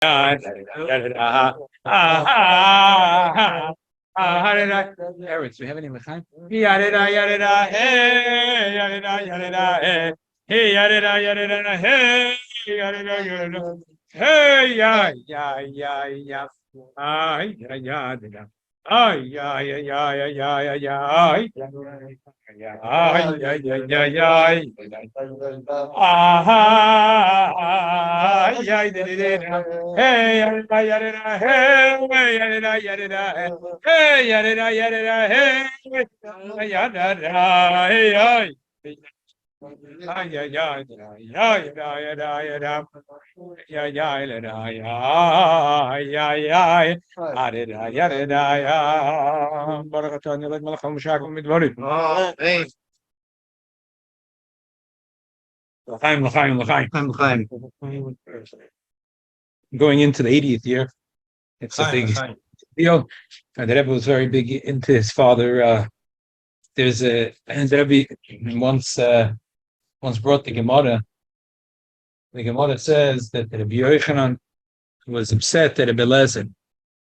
Eretz, do we have any l'chaim? Yarida, yarida, hey, yarida, yarida, hey, hey, yarida, yarida, hey, yarida, yarida, hey, ya, ya, ya, ya, ay, ya, ya, ya. Ay, ay, ay, ay, ay, ay, ay, ay, ay, ay, ay, ay, ay. Ah, ay, ay, de, hey, ay, ay, ay, hey, ay, ay, ay, ay, hey, yada, yada, hey, yada, hey, ay. Ay, ay, ay, ay, ay, yada, yada. Ya, ya, yada, ay, ay, ay. Yada, yada, ya. Barakatan, yalad, malacham, shakum, midvarim. L'chaim, l'chaim, l'chaim. Going into the 80th year. It's a big deal. And the Rebbe was very big into his father. There's a, and the Rebbe once brought the Gemara. The Gemara says that Rabbi Yochanan was upset that Rebbe Eliezer,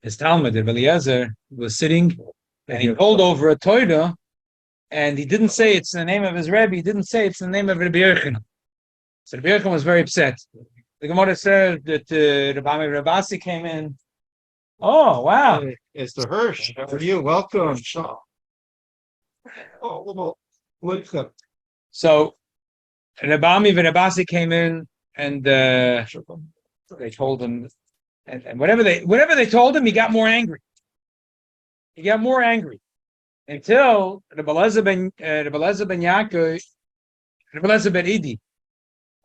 his Talmud, Rebbe Eliezer, was sitting and he pulled over a Torah and he didn't say it's the name of his Rebbe, he didn't say it's the name of Rabbi Yochanan. So Rabbi Yochanan was very upset. The Gemara says that Rabbi Rabasi came in. Oh, wow. It's the Hirsch. How are you? Welcome. Oh, welcome. So Rabami Rabasi came in and they told him, and whatever they told him, he got more angry. He got more angry until Rabbi Eliezer ben Yaakov, Rabbi Eliezer ben Idi,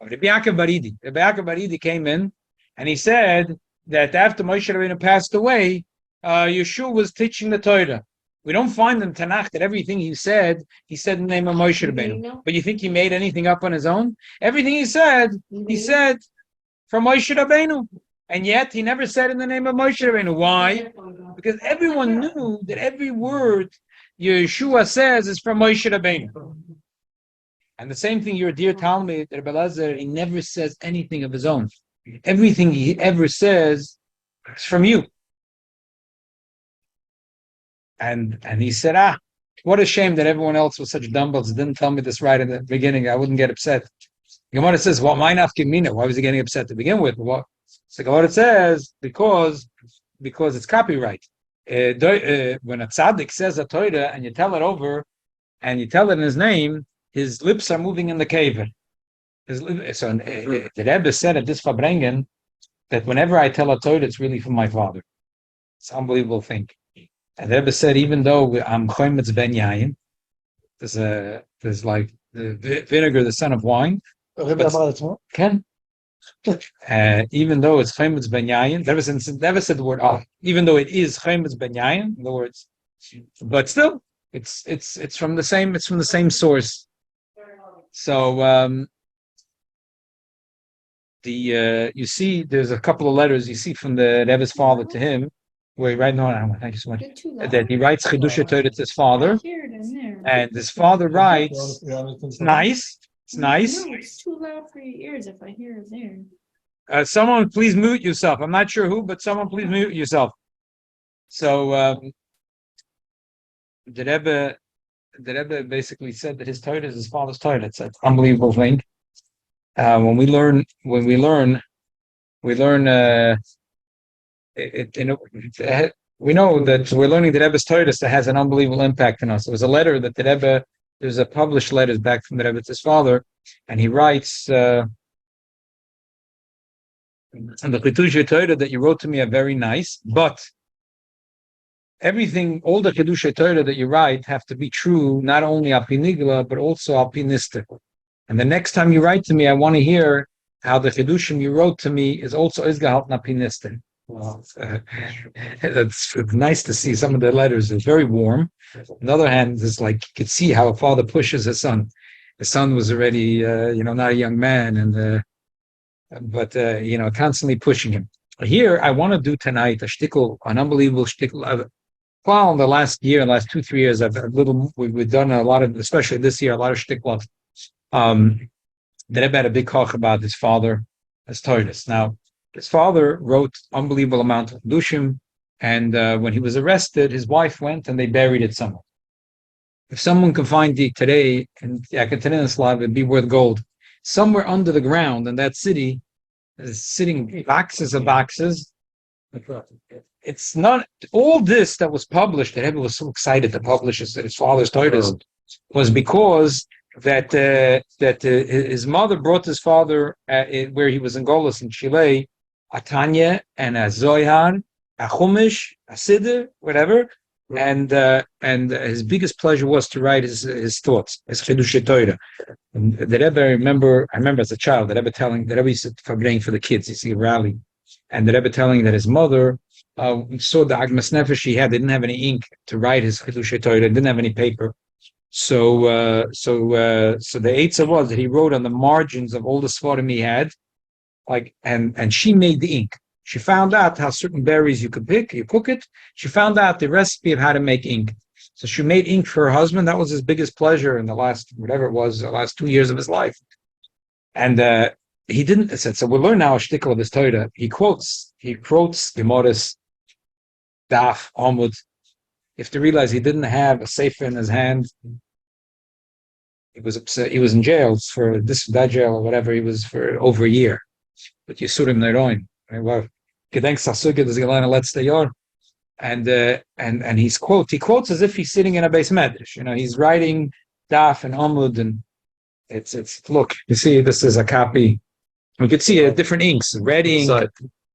Rabbi Yaakov bar Idi. Rabbi Yaakov bar Idi came in and he said that after Moshe Rabbeinu passed away, Yeshua was teaching the Torah. We don't find in Tanakh that everything he said in the name of Moshe Rabbeinu. But you think he made anything up on his own? Everything he said from Moshe Rabbeinu. And yet he never said in the name of Moshe Rabbeinu. Why? Because everyone knew that every word Yeshua says is from Moshe Rabbeinu. And the same thing, your dear Talmud, Rebbe Eliezer, he never says anything of his own. Everything he ever says is from you. And he said, what a shame that everyone else was such dumbbells didn't tell me this right in the beginning. I wouldn't get upset. Gemara says, well, why not Kimina? Why was he getting upset to begin with? What? So Gemara says, because it's copyright. When a tzaddik says a Torah and you tell it over and you tell it in his name, his lips are moving in the cave. So the Rebbe said at this Farbrengen that whenever I tell a Torah, it's really from my father. It's an unbelievable thing. And the Rebbe said, even though I'm chometz ben yayin, there's like the vinegar, the son of wine. Ken? Even though it's chometz ben yayin, never said the word even though it is chometz ben yayin, in other words, but still, it's from the same source. So you see, there's a couple of letters you see from the Rebbe's father to him, where he writes, thank you so much, that he writes Chidusha Torah to his father, and his father writes, it's nice. No, it's too loud for your ears if I hear it there. Someone please mute yourself. I'm not sure who, but someone please mute yourself. So the Rebbe basically said that his Torah is his father's Torah. It's an unbelievable thing. When we learn, we know that we're learning the Rebbe's Torah that has an unbelievable impact on us. There was a letter that the Rebbe, there's a published letters back from the Rebbe to his father, and he writes, and the Chidusha Torah that you wrote to me are very nice, but everything, all the Chidusha Torah that you write have to be true, not only al pi nigla, but also al pi nistik. And the next time you write to me, I want to hear how the Chidushim you wrote to me is also izgehalten al pi nistik. Well, it's nice to see some of the letters. It's very warm. On the other hand, it's like you could see how a father pushes his son. His son was already, not a young man, but constantly pushing him. Here, I want to do tonight a shtickle, an unbelievable shtickle. Well, in the last 2-3 years, we've done a lot of, especially this year, a lot of shtickle. The Rebbe had a big talk about his father, his Torahs. Now, His father wrote unbelievable amount of dushim, and when he was arrested, his wife went and they buried it somewhere. If someone can find it today, and Yekaterinslav, it'd be worth gold. Somewhere under the ground in that city, is sitting boxes of boxes. It's not all this that was published. That Rebbe was so excited to publish his father's Torahs was because that his mother brought his father where he was in Golos in Chile, a Tanya and a Zohar, a Chumash, a Siddur, whatever. And his biggest pleasure was to write his thoughts, his Chidush Torah. And the Rebbe, I remember as a child, the Rebbe used to Farbrengen for the kids. You see a rally, and the Rebbe telling that his mother saw the Agmas Nefesh he had. They didn't have any ink to write his Chidush Torah. Didn't have any paper. So the Eitzah was that he wrote on the margins of all the Sfarim he had, and she made the ink. She found out how certain berries you could pick, you cook it. She found out the recipe of how to make ink. So she made ink for her husband. That was his biggest pleasure in the last 2 years of his life. And he didn't, so we'll learn now a shtickle of his Torah. He quotes Gemara's Daf, Amud. You have to realize he didn't have a sefer in his hand. He was upset. He was in jail for that jail or whatever. He was for over a year. But Yisurim Neiroin. Well, Gedenk Sasuga is Gelana Let's Stay On. And he quotes as if he's sitting in a base medrash. He's writing Daf and Amud, and it's look, you see, this is a copy. We could see different inks, red ink.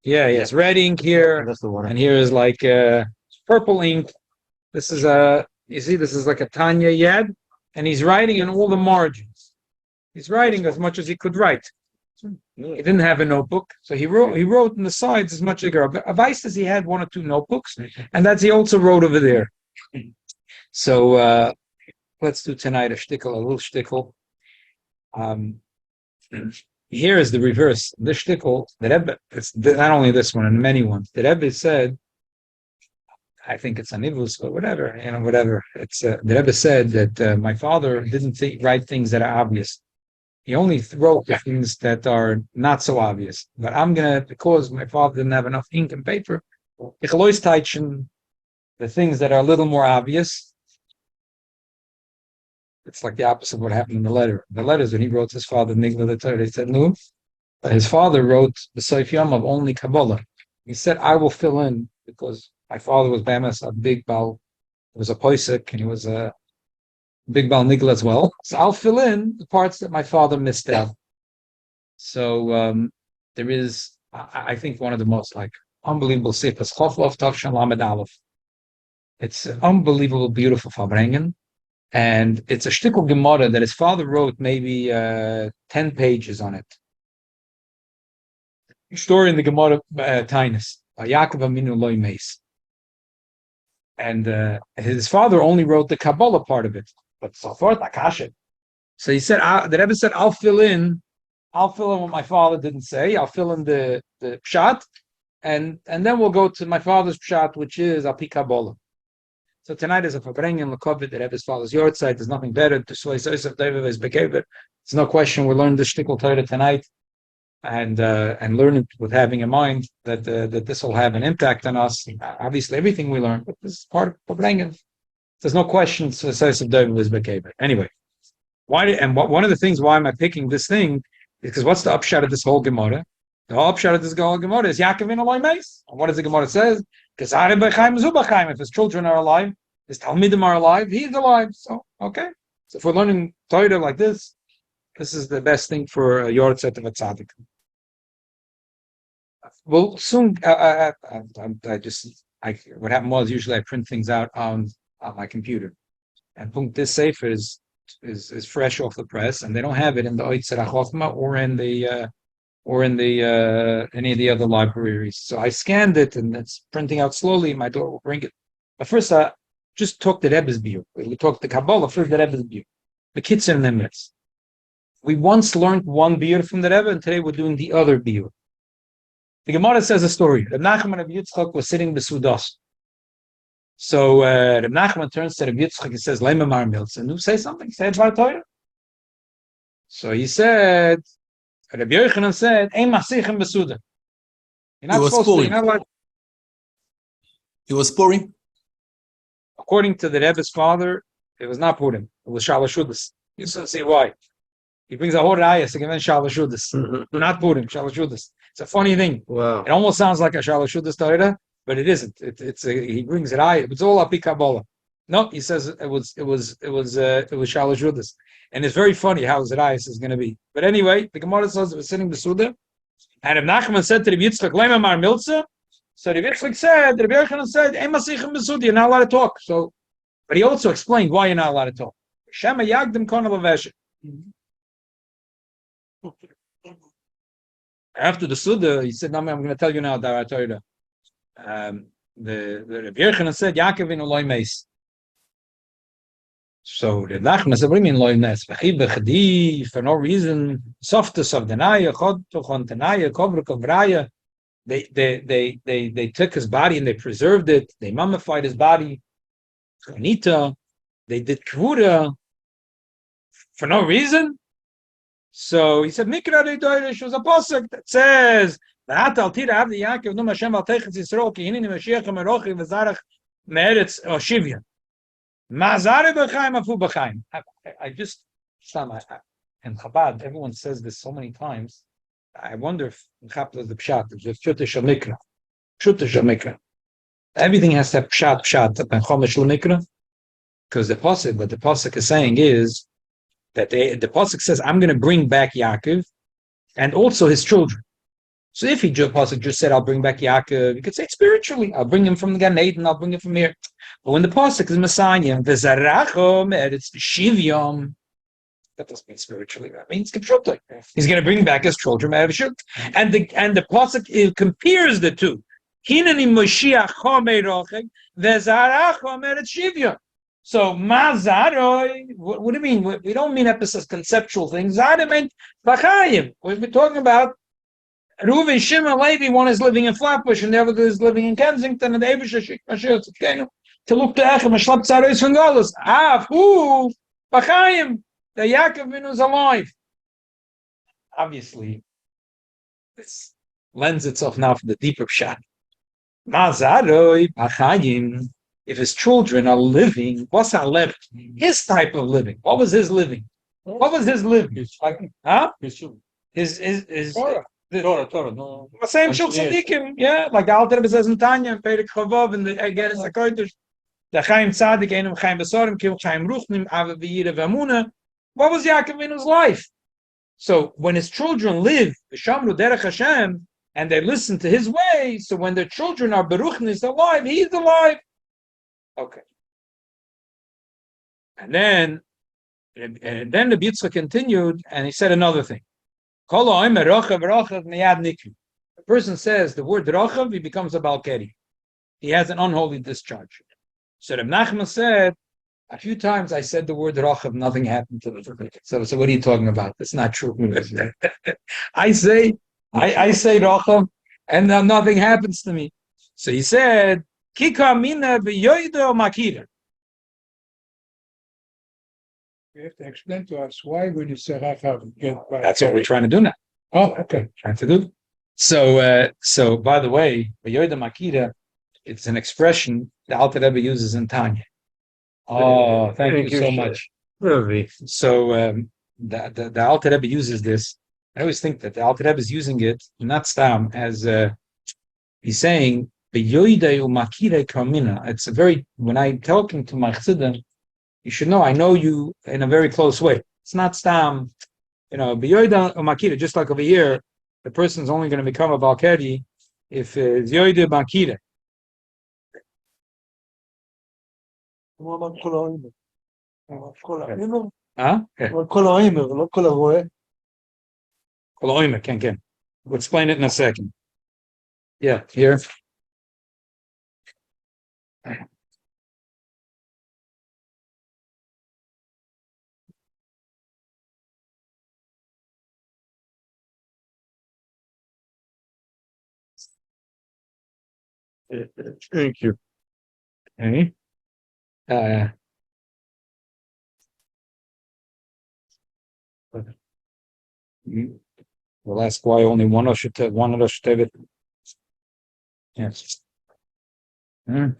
Yes, red ink here, and here is like purple ink. This is this is like a Tanya Yad, and he's writing in all the margins. He's writing as much as he could write. He didn't have a notebook, so he wrote in the sides as much as he could. Advice says he had 1 or 2 notebooks, and he also wrote over there. So let's do tonight a little shtickle. Here is the reverse. This shtickle, the Rebbe, it's not only this one, and many ones. The Rebbe said, I think it's a nivus, but whatever. It's the Rebbe said that my father didn't write things that are obvious. He only wrote things that are not so obvious. But because my father didn't have enough ink and paper, ich lois teichen the things that are a little more obvious. It's like the opposite of what happened in the letter. The letters when he wrote his father Nigla the Torah, he said no. His father wrote the Seif Yom of only Kabbalah. He said, I will fill in because my father was Bamas, a big Baal. He was a Poisek, and he was a big Baal Nigla as well. So I'll fill in the parts that my father missed out. So there is, I think, one of the most unbelievable sifas, Chof Av Farbrengen Lamed Aleph. It's an unbelievable, beautiful Farbrengen. And it's a shtickle Gemara that his father wrote maybe 10 pages on it. Story in the Gemara Tainus. Yaakov Aminu Loi Meis. And his father only wrote the Kabbalah part of it. But so forth, Akasha. So he said, the Rebbe said, I'll fill in what my father didn't say. I'll fill in the pshat, and then we'll go to my father's pshat, which is Al Pi Kabbalah. So tonight is a Farbrengen L'Kovet that Rebbe's father's yard side. There's nothing better to Shlois Yosef David is Bekevet. There's no question we'll learn the shtickle Torah tonight, and learn it with having in mind that this will have an impact on us. Obviously, everything we learn, but this is part of Farbrengen. There's no question Shlois Yosef David is Bekevet. Anyway, one of the things why am I picking this thing is because what's the upshot of this whole Gemara? The whole upshot of this whole Gemara is Yaakov in Eloi Meis. And what does the Gemara say? Because if his children are alive, his Talmidim are alive, he's alive. So, okay. So if we're learning Torah like this is the best thing for a Yortzeit of a Tzaddik. Well, soon, what happened was usually I print things out on my computer. And this Sefer is fresh off the press, and they don't have it in the Oitzer HaChochma or in any of the other libraries. So I scanned it, and it's printing out slowly. My daughter will bring it. But first, I just talked the Rebbe's view. We talked the Kabbalah, first the Rebbe's view. The Kitzur Nimitz. We once learned one biur from the Rebbe, and today we're doing the other biur. The Gemara says a story. Reb Nachman of Yitzchak was sitting besudas. So Reb Nachman turns to Reb Yitzchak and says, Lema Mar Milson, who say something? Say about Torah. So he said, Reb Yochanan said, Ein Masichem Besuda. You're not supposed to. You're not allowed. He was pouring. According to the Rebbe's father, it was not Purim. It was Shalashudas. You should see why. He brings a whole ayah again Shalashudas. Not Purim, Shalashudas. It's a funny thing. Wow. It almost sounds like a Shalashudas Torah, but it isn't. He brings it ayah. It's all api Kabbalah. No, he says it was Shalashudas. And it's very funny how Zerayas is going to be. But anyway, the Gemara says it was sitting the Suda, and if Nachman said to the Yitzchak, Lema Mar Milza, so the Yitzchak said, the Rebbe Yochanan said, Ein Masichem Besudi, you're not allowed to talk. So, but he also explained why you're not allowed to talk. Shema Yagdim Kona Laveshet. After the Suda, he said, no, I'm going to tell you now, Dara Torah. The Rebbe Yochanan said, Yaakov in Eloi Meis. So the Nachman said, what do you mean Eloi Meis? For no reason, softus of the Naya, Chod Tochon Tanaya, Kovra Kovraya. They took his body and they preserved it. They mummified his body. Chanita. They did kvura for no reason. So he said, Mikra de Doirish was a pasuk that says, "V'at al tira avdi Yaakov num Hashem al techetz Yisrael ki hineni Mashiach merochi v'zarach me'eretz Shivya." Mazare b'chaim afu b'chaim. I just, and Chabad, everyone says this so many times. I wonder if Chapla the Pshat, if Pshuta Shamikra. Pshuta Shamikra. Everything has to have Pshat, and Chomesh Lamikra. Because what the Pasuk is saying is that the Pasuk says, I'm going to bring back Yaakov and also his children. So if Pasuk just said, I'll bring back Yaakov, you could say spiritually, I'll bring him from the Gan Eden, I'll bring him from here. But when the Pasuk is Messiah, it's Shivyam. That doesn't mean spiritually. That means Kipshutah. He's going to bring back his children. And the pasuk compares the two. Hineni Moshiach Chomer Rocheg Vezarach Chomer Shivya. So Mazaroi. What do you mean? We don't mean episodes, conceptual things. Zara meant Bachayim. We've been talking about Reuven, Shimon, Levi. One is living in Flatbush, and the other is living in Kensington, and the Abish to look to Echem Shlap Tzaros from Golos. Who Bachayim? The Yaakov is alive. Obviously, this lends itself now for the deeper pshat. Mazaroi Bachayim. If his children are living, what's our living? His type of living. What was his living? What was his living? Like, His Torah. No. The same Shul Tzadikim, yeah. Like the Alter Rebbe says in Tanya and Perek Chavav, and again it's a Kodesh. The Chaim Tzadik, Einam Chaim Besorim, Kil Chaim Ruchnim, Ava V'yira V'amuna. What was Yaakov Avinu's life? So when his children live, V'shamru Derech Hashem, and they listen to his way, so when their children are Baruch is alive, he's alive. Okay. And then the Yitzchak continued, and he said another thing. A person says the word Rochav, he becomes a Balkeri. He has an unholy discharge. So Reb Nachman said, a few times I said the word Rochav, nothing happened to me. So what are you talking about? That's not true. I say Rochav, and nothing happens to me. So he said, Kika mina v'yoida makira. You have to explain to us why when you say Rachav, That's what we're trying to do now. Oh, okay. Trying to do. So by the way, v'yoida makira, it's an expression the Alter Rebbe uses in Tanya. Oh, thank you so much. So the Alter Rebbe uses this. I always think that the Alter Rebbe is using it not stam as he's saying it's a very, when I'm talking to my chassidim, you should know I know you in a very close way. It's not stam, biyoida umakira. Just like over here, the person's only going to become a balkeri if it's yoida makira. Can. We'll explain it in a second. Yeah, here. Thank you. Okay. We'll ask why only one of us should have it. Yes. All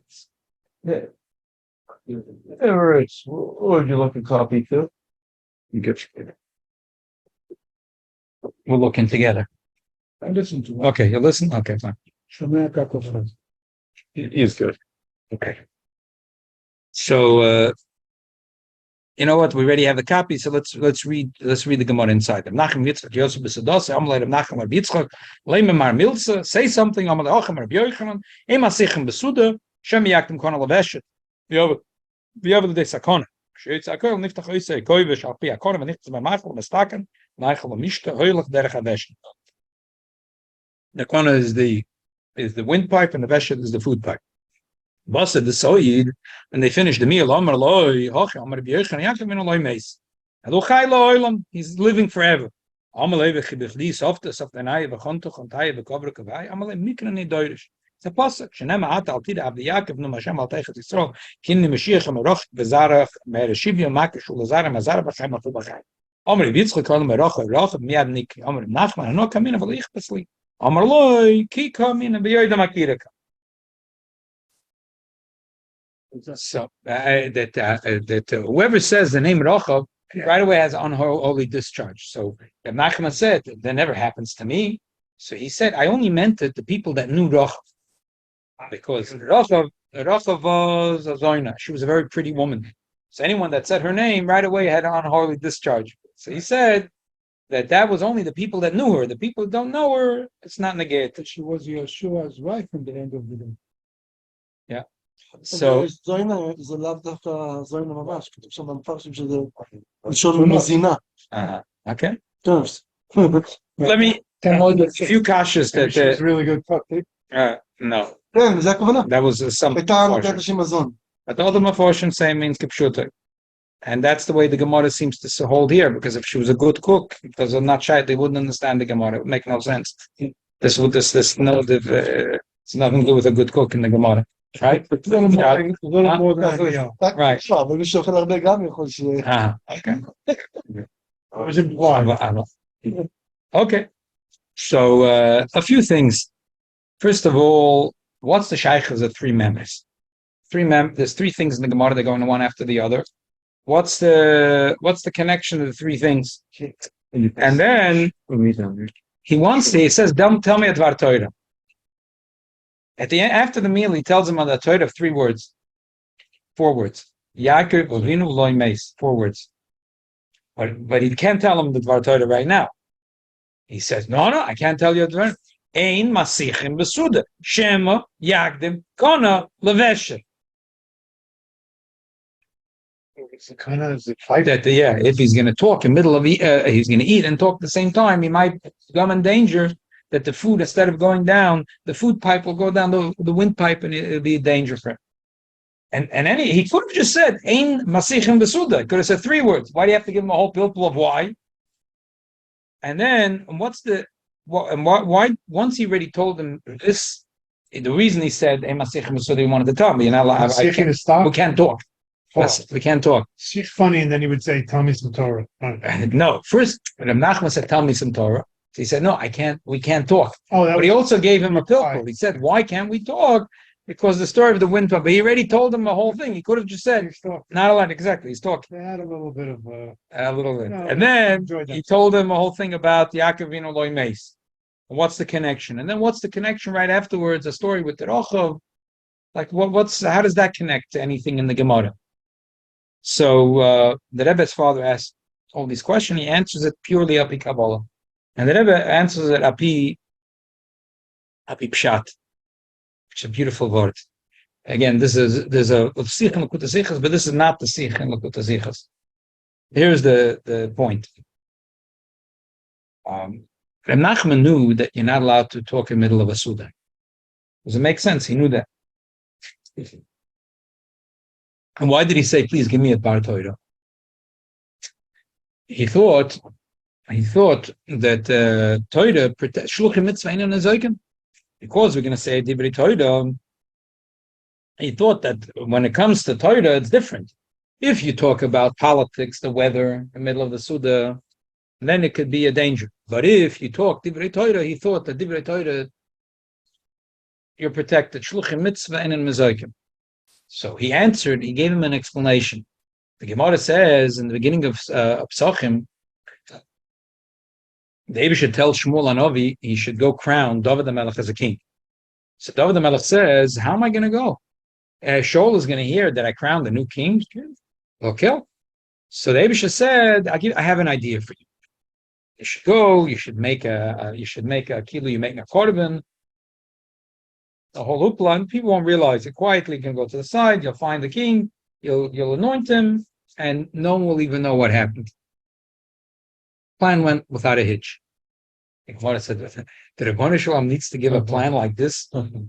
right, what would you like a copy to? You get. We're looking together. I listen to. Okay, you listen? Okay, fine. Shomea Kakofan. He's good. Okay. So you know what? We already have the copy, so let's read the Gemara inside. Nachem Yitzchak Yosef B'Sados, Amalei Rav Nachem Rav Yitzchak, Leimem Mar Milsa, say something, Amalei Ochem Rav Yochanan, Ema Sichem B'Suda, Shem Yaktim Kona Laveshet. The other day Sakona. Sheitz Akol Niftach Oisei Koivish Al Pi Akona V'Nichtz B'Machel B'Staken, Machel B'Mishta Hoylach Derech HaVeshet. The Kona is the windpipe, and the Veshet is the food pipe. Basa the Soid, and they finished the meal. Amar Loi, Hoch, Amar B'Yochanan Yaakov V'No Loi Meis. Aduchai Lo Olam, he's living forever. Amar Loi V'Chibechli Softa Softanai V'Chontuch Ontai V'Kovra Kavai. Amar Loi Mikra Nedoirish. It's a pasuk. Shenema Ata Altida Abdi Yaakov Nu Mashem Al Teichet Yisrael. Kinni Mashiach Amarach Bezarach Mereshivya Makish Ulazara Mazara B'Chaim Afu B'Chaim. Amar Yitzchak Kol Merach Rach Miad Nik. Amar Nachman Ano Kamina V'Lich Besli. Amar Loi Ki Kamina B'Yoyda Makiraka. So that whoever says the name Rochav right away has unholy discharge. So if Nachman said that never happens to me, so he said I only meant it the people that knew Rochav, because Rochav was a Zoina. She was a very pretty woman. So anyone that said her name right away had an unholy discharge. So he said that was only the people that knew her. The people who don't know her, it's not negated. She was Yeshua's wife in the end of the day. Yeah. So זוינה זה לאו דווקא זוינה ממש, כתוב שם במפרשים שזה לשון מזינה. okay. טוב. Let me a few kashas that She was really good cook. no, כן, זה הכוונה. that was some הייתה portion. נותנת לשם מזון. But all the maforshim say means kipshuta, and that's the way the Gemara seems to hold here. Because if she was a good cook, because of not shy, they wouldn't understand the Gemara. It would make no sense. This it's nothing to do with a good cook in the Gemara, right? A little more than Right. אבל מי שאוכל הרבה גם יכול ש... Okay. I was implied. Okay. So a few things. First of all, what's the shaykhs of three members? There's three things in the Gemara. They're going one after the other. What's the connection of the three things? And then he says, "Don't tell me a dvar Torah." At the end, after the meal, he tells him on the Torah 4 words. Yaakov Avinu loy meis, 4 words. But he can't tell him the dvar Torah right now. He says, "No, I can't tell you the dvar. Ein masichim besuda shema yagdim kona leveshe." It's kind of the fight. That if he's going to talk in the middle of he's going to eat and talk at the same time, he might come in danger that the food, instead of going down, the food pipe will go down the windpipe, and it'll be a danger for him. And he could have just said "Ein masichim besuda." Could have said 3 words. Why do you have to give him a whole pilpul of why? And then why? Once he already told him this, the reason he said "Ein masichim besuda," he wanted to tell me, we can't talk. We can't talk. She's funny, and then he would say, "Tell me some Torah." No, first Rav Nachman said, "Tell me some Torah." So he said, "No, I can't. We can't talk." Oh, but he also gave him a pilpul. He said, "Why can't we talk?" Because the story of the wind pipe. But he already told him the whole thing. He could have just said, "Not allowed." Exactly, he's talking. They had a little bit of a little bit, no, and then he told him a whole thing about Yaakov Avinu loy meis. What's the connection? And then what's the connection right afterwards? A story with the Rochav. Like how does that connect to anything in the Gemara? So the Rebbe's father asked all these questions. He answers it purely api Kabbalah, and the Rebbe answers it api pshat, which is a beautiful word. Again, there's a sikh in Lekutei Sichos, but this is not the sikh in Lekutei Sichos. Here's the point. Reb Nachman knew that you're not allowed to talk in the middle of a suda. Does it make sense? He knew that. And why did he say, "Please give me a bar Torah"? He thought that Torah shluchim mitzvah eino nezoikim, because we're going to say divrei Torah. He thought that when it comes to Torah, it's different. If you talk about politics, the weather, in the middle of the Suda, then it could be a danger. But if you talk divrei Torah, he thought that divrei Torah, you're protected. Shluchim mitzvah and in mezaikim. So he answered, he gave him an explanation. The Gemara says in the beginning of Psachim, David should tell Shmuel Anovi he should go crown David the Melech as a king. So David the Melech says, how am I going to go? Shaul is going to hear that I crowned the new king. Okay. So David said, I have an idea for you. You should go. You should make a kilu. You make a korban. The whole upla. People won't realize it. Quietly, you can go to the side. You'll find the king. You'll anoint him, and no one will even know what happened. Plan went without a hitch. The Gemara said, the Rebbeinu Shalom needs to give a plan like this. The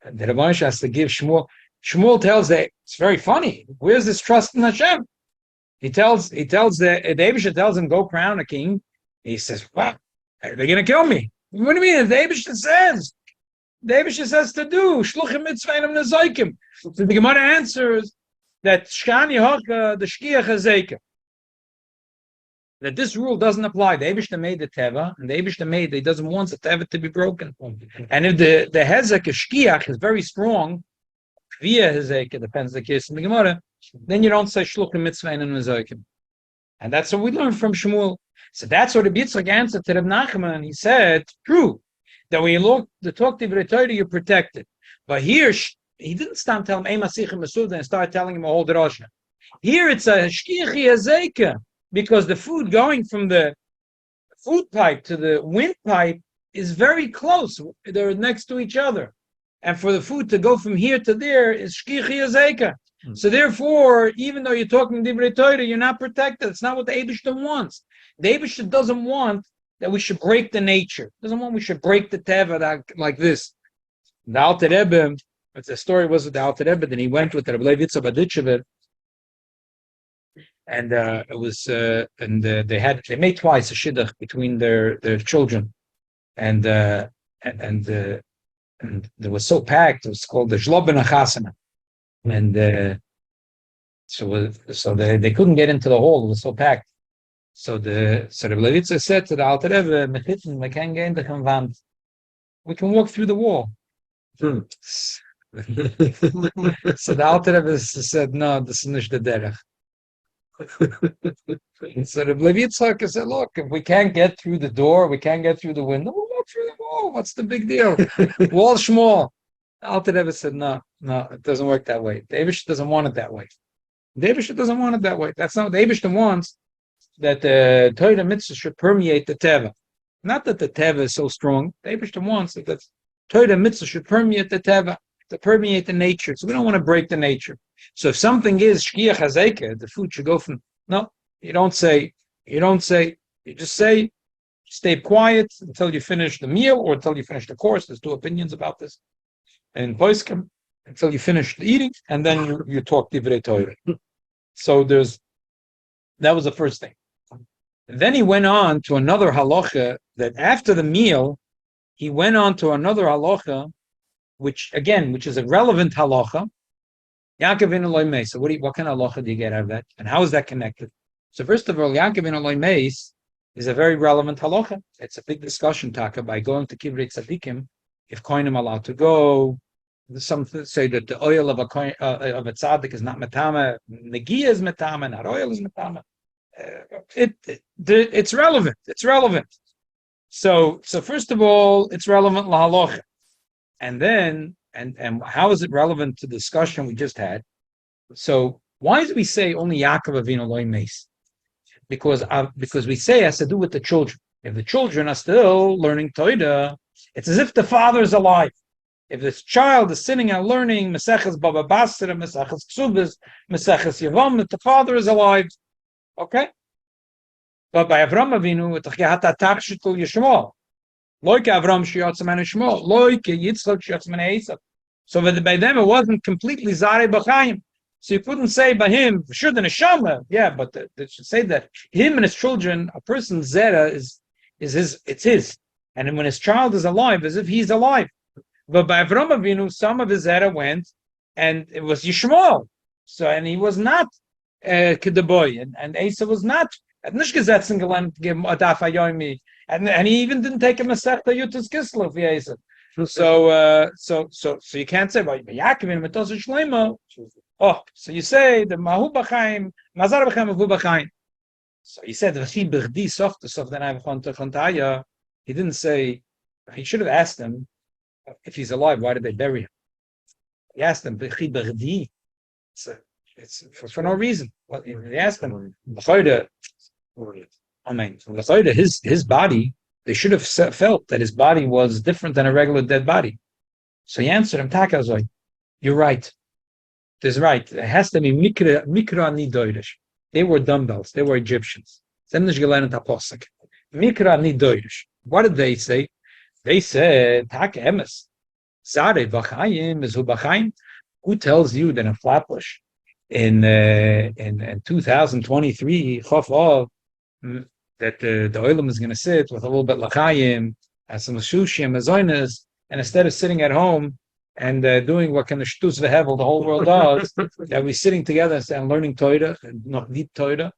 Rebbeinu Shalom has to give Shmuel. Shmuel tells that it's very funny. Where's this trust in Hashem? He tells the Abisha tells him go crown a king. He says, "Wow, they're going to kill me." What do you mean? The Abisha says. The Abisha says to do shluchim mitzvah and nezaikim. So the Gemara answers that shkani hoka the shkiach hazeka. That this rule doesn't apply. The Abishta made the teva, and the Abishta made he doesn't want the teva to be broken. And if the hezek shkiach is very strong, via hezek depends the case in the Gemara, then you don't say shluchim mitzvah and nezaikim. And that's what we learned from Shmuel. So that's what the Yitzchak answered to Reb Nachman. He said, true, that when you look the talk to Torah, you're protected. But here, he didn't stop telling him, and start telling him a whole drasha. Here it's a shkichi azeka, because the food going from the food pipe to the windpipe is very close. They're next to each other. And for the food to go from here to there is shkichi azeka. So therefore, even though you're talking divrei Torah, you're not protected. It's not what the Eibishter wants. The Eibishter doesn't want that we should break the nature. Doesn't want we should break the teva like this. The Alter Rebbe, the story was with the Alter Rebbe, then he went with the Rebbe Levi Yitzchak Badichever, and it was they made twice a shidduch between their children, and it was so packed. It was called the Shloben Achasana. And so they couldn't get into the hall. It was so packed. So the Levitza said to the Alter Rebbe, we can walk through the wall. So the Alter Rebbe said, no, this is not the derech. So the Levitza said, look, if we can't get through the door, we can't get through the window, we'll walk through the wall. What's the big deal? Wall's small. Alter Rebbe said, no, it doesn't work that way. The Eibishter doesn't want it that way. The Eibishter doesn't want it that way. That's not what the Eibishter wants, that the Torah mitzvah should permeate the teva. Not that the teva is so strong. The Eibishter wants that the Torah mitzvah should permeate the teva, to permeate the nature. So we don't want to break the nature. So if something is shkiach hazeka, the food should go from, no, you just say, stay quiet until you finish the meal or until you finish the course. There's two opinions about this. And Poiskim, until you finish the eating, and then you talk divrei Torah. So that was the first thing. And then he went on to another halacha, that after the meal, he went on to another halacha, which is a relevant halacha. Yaakov in Eloi Meis. So what kind of halacha do you get out of that? And how is that connected? So first of all, Yaakov in Eloi Meis is a very relevant halacha. It's a big discussion taka by going to Kivrei Tzadikim. If kohenim allowed to go, some say that the oil of a tzaddik is not metama, negia is metama, not oil is metama. It's relevant. It's relevant. So first of all, it's relevant lahalocha, and then and how is it relevant to the discussion we just had? So why do we say only Yaakov Avinu loy meis? Because we say it has to do with the children. If the children are still learning Torah, it's as if the father is alive. If this child is sitting and learning Meseches Baba Basra, Meseches Ksubis, Meseches Yavam, that the father is alive. Okay? But by Avram Avinu, it's Yishmael. Loike Avram Shiyatzam and Yishmael. Loike Yitzchak Shiyatzam and Esav. So by them, it wasn't completely Zarei B'chaim. So you couldn't say by him, sure the neshama, yeah, but they should say that him and his children, a person's zera is his, it's his. And when his child is alive, as if he's alive. But by Avram Avinu, some of his zera went, and it was Yishmael. So, and he was not Kedaboy, and Asa was not, and he even didn't take a Masechta Yutus Kislev, Asa. So you can't say, well, Yaakov and Metosa Shleima. Oh, so you say the Mahu B'chaim, Mazar B'chaim Mahu B'chaim. So he said, "V'chi b'chdi sof then I have." He didn't say. He should have asked him if he's alive. Why did they bury him? He asked him, "V'chi b'chdi." It's for no reason. Well, he asked him, "L'chayda." I mean, l'chayda, his body. They should have felt that his body was different than a regular dead body. So he answered him, "Takazoi, you're right. This is right. It has to be mikra nidoirish. They were dumbbells. They were Egyptians. Mikra nidoirish. What did they say? They said, "Tak emes. Zare v'chaim is hu b'chaim." Who tells you that in Flatbush, in 2023, Chof Av, that the oilam is going to sit with a little bit lachayim and some shushim azoinas, and instead of sitting at home and doing what kind of shtus v'hevel the whole world does, that we're sitting together and learning Torah and not deep Torah.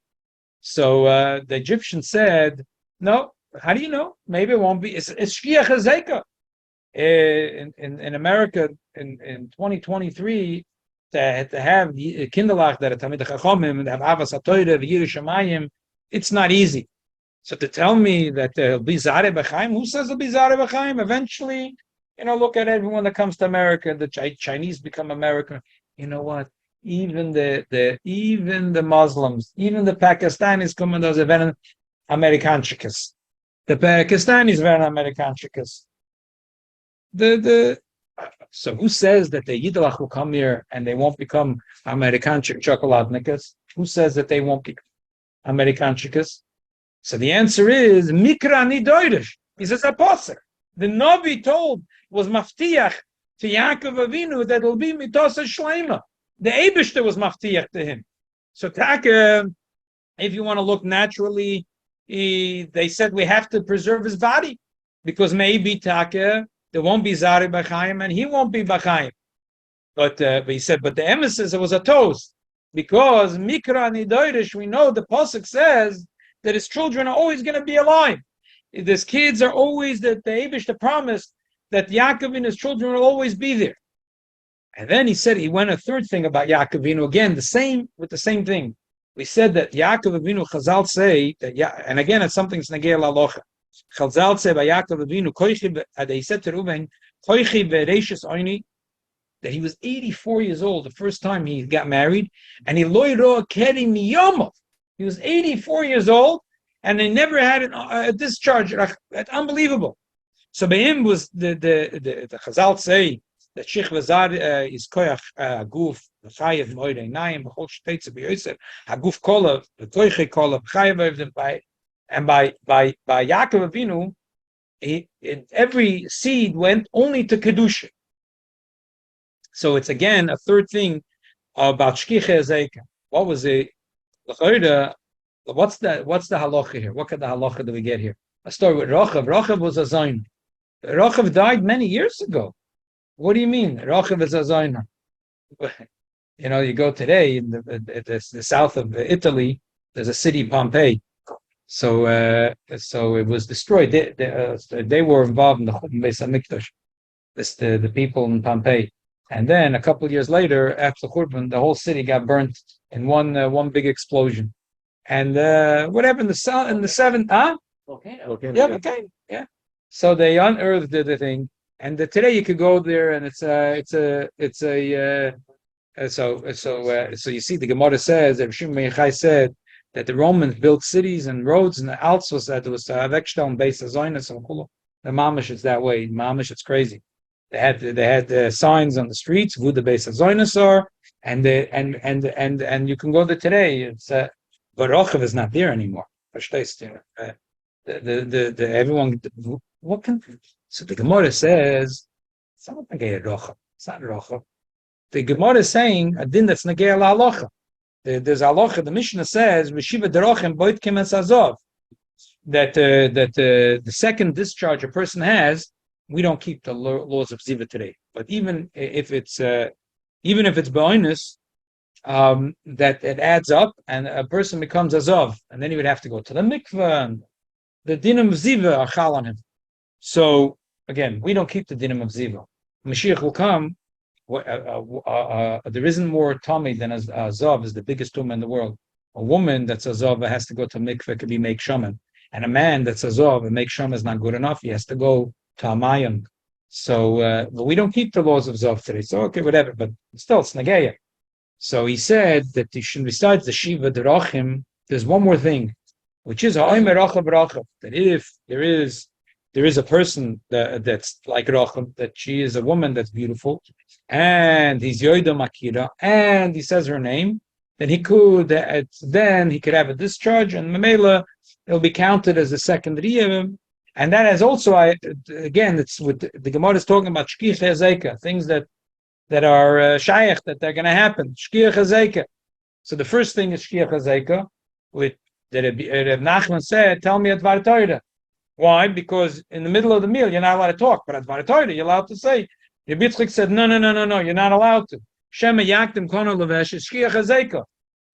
So the Egyptians said, "No, how do you know? Maybe it won't be. It's shkiach hazeka." In America in 2023 to have kinderlach that Tamid Chachamim and have avas hatoyre v'yirush shamayim, it's not easy. So to tell me that it'll be Zare B'chaim, who says it'll be Zare B'chaim? Eventually, look at everyone that comes to America. The Chinese become American. You know what? Even the Muslims, even the Pakistanis come and those event Amerikanchikas. The Pakistanis were Amerikanchikas. So who says that the Yidlach will come here and they won't become Amerikanchik chocolatnikas? Who says that they won't be Amerikanchikas? So the answer is Mikra Nidoirish. He says apostle. The Navi was maftiach to Yaakov Avinu that it'll be mitosa shleima. The Eibishter was maftiach to him. So Taka, if you want to look naturally, they said we have to preserve his body because maybe Taka there won't be Zari B'chaim and he won't be B'chaim. But he said, but the emissaries, it was a toast because Mikra Nidoirish, we know the pasuk says that his children are always going to be alive. His kids are always that the Eibush promised that Yaakov and his children will always be there. And then he went a third thing about Yaakov Avinu, again, the same thing. We said that Yaakov Avinu, Chazal say, and again, it's something that's Negei Lalocha. Chazal say by Yaakov Avinu, they said to Reuben, Koichi Bereishis Oini, that he was 84 years old the first time he got married, and he loyro keri miyomov. He was 84 years old, and they never had a discharge. That's unbelievable. So by him was the Chazal say that Shich Vazar is koyach guf chayev moedei nayim b'chol shteitz b'yosef haguf kolav b'toiche kolav chayev by Yaakov Avinu, every seed went only to kedusha. So it's again a third thing about shkicha zeka. What was it? What's the halacha here? What kind of halacha do we get here? Let's start with Rochav. Rochav was a zayin. Rochav died many years ago. What do you mean? Rochav is a zayin. You go today in the south of Italy. There's a city, Pompeii. So it was destroyed. They were involved in the Beis Hamikdash. The people in Pompeii. And then a couple of years later, after the Churban, the whole city got burnt in one big explosion. And whatever in the seventh, volcano. Yeah, okay, yeah. So they unearthed the thing, and today you could go there, and so you see the Gemara says that Shimon Yochai said that the Romans built cities and roads, and the Alps was that there was Avekshtel Beis Hazoynes and Kulu. The Mamish is that way. Mamish, it's crazy. They had signs on the streets who the Beis Hazoynes are, and you can go there today. It's but Rochav is not there anymore. Everyone. What can? So the Gemara says it's not Negei Rochav. It's not Rochav. The Gemara is saying a din that's Negei Halacha. There's halacha. The Mishnah says Rishiva Derochem Boit Kemes Azov. That the second discharge a person has, we don't keep the laws of Ziva today. But even if it's bonus, that it adds up and a person becomes Azov, and then he would have to go to the mikveh. And the din of Ziva are chal on him. So again, we don't keep the dinim of ziva. Mashiach will come. There isn't more tummy than a zav is the biggest tumah in the world. A woman that's a zav has to go to mikveh to be make shaman, and a man that's a zav and make shaman is not good enough. He has to go to a mayim. So, but we don't keep the laws of zav today. So okay, whatever. But still, it's nageya. So he said that besides the shiva derachim, there's one more thing, which is ha'omer rachav rachav. That if there is a person that's like Rachel, that she is a woman that's beautiful, and he's Yoida Makira, and he says her name, then he could have a discharge, and Mamela, it'll be counted as a second Riyah. And that has also, again, it's with the Gemara is talking about Shkich Ezeka, things that are Shayach, that they're going to happen. Shkich Ezeka. So the first thing is Shkich Ezeka, with that Reb Nachman said, tell me at Dvar Torah. Why? Because in the middle of the meal, you're not allowed to talk. But at Dvar Torah, you're allowed to say. Rabbi Yitzchak said, no, you're not allowed to. Shema yaktim kono levesh shkiach hazeka.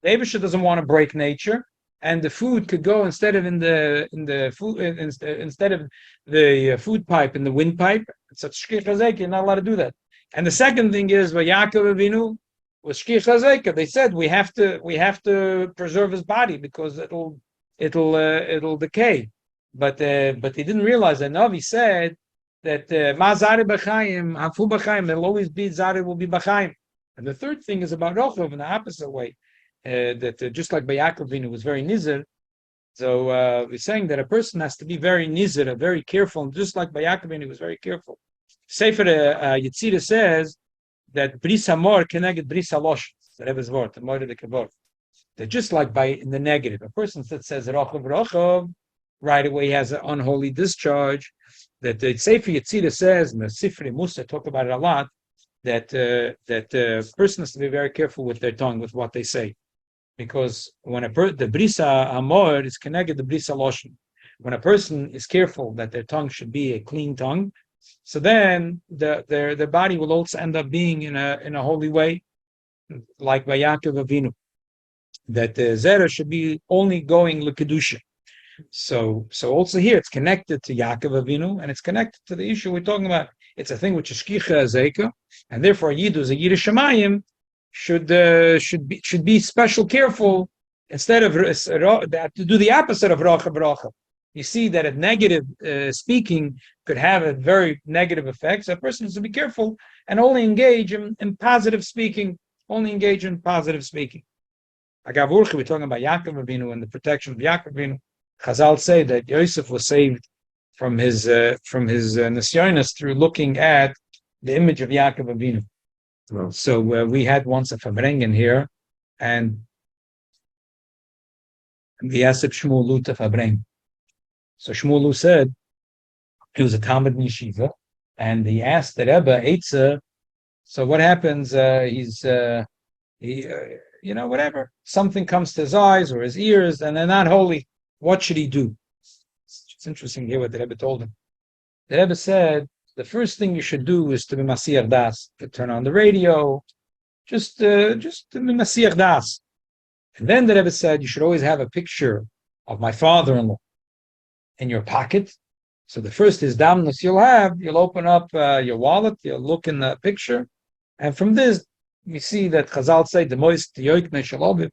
The Eibusha doesn't want to break nature, and the food could go instead of instead of the food pipe in the windpipe. It's a shkiach hazeka. You're not allowed to do that. And the second thing is, Yaakov Avinu was shkiach hazeka. They said we have to preserve his body because it'll decay. But they didn't realize that Navi said that ma zare b'chaim, hafu b'chaim, there'll always be zare will be b'chaim. And the third thing is about Rochov in the opposite way, that just like by Yaakov Avinu was very nizir, so we're saying that a person has to be very nizir, very careful, and just like by Yaakov Avinu was very careful. Sefer Yetzirah says that bris hamor connected bris halosh, the Rebbe's word, the Moed of the Kavod, that just like by in the negative, a person that says Rochov, right away he has an unholy discharge. That the Sefer Yetzirah says, and the Sifrei Musa talk about it a lot, that a person has to be very careful with their tongue, with what they say, because when the brisa amor is connected to brisa loshen, when a person is careful that their tongue should be a clean tongue, so then their body will also end up being in a holy way, like by Yaakov Avinu, that the zera should be only going l'kedusha. So also here it's connected to Yaakov Avinu, and it's connected to the issue we're talking about. It's a thing which is shkicha azeka, and therefore Yidu is a Yiddish Shemayim should be special careful instead of to do the opposite of rachav rachav. You see that a negative speaking could have a very negative effect. So a person has to be careful and only engage in positive speaking. Only engage in positive speaking. Agavurcha, we're talking about Yaakov Avinu and the protection of Yaakov Avinu. Chazal say that Yosef was saved from his nisyonos through looking at the image of Yaakov Avinu. Oh. So we had once a Farbrengen here, and we asked Shmuel to Farbrengen. So Shmuel said he was a Talmud in yeshiva, and he asked the Rebbe Eitzah. So what happens? Whatever, something comes to his eyes or his ears, and they're not holy. What should he do? It's interesting to hear what the Rebbe told him. The Rebbe said, the first thing you should do is to be Masiyach Das, to turn on the radio, just to be Masiyach Das. And then the Rebbe said, you should always have a picture of my father-in-law in your pocket. So the first is damnus you'll open up your wallet, you'll look in the picture, and from this, you see that Chazal say, the moist yoikne shalobim,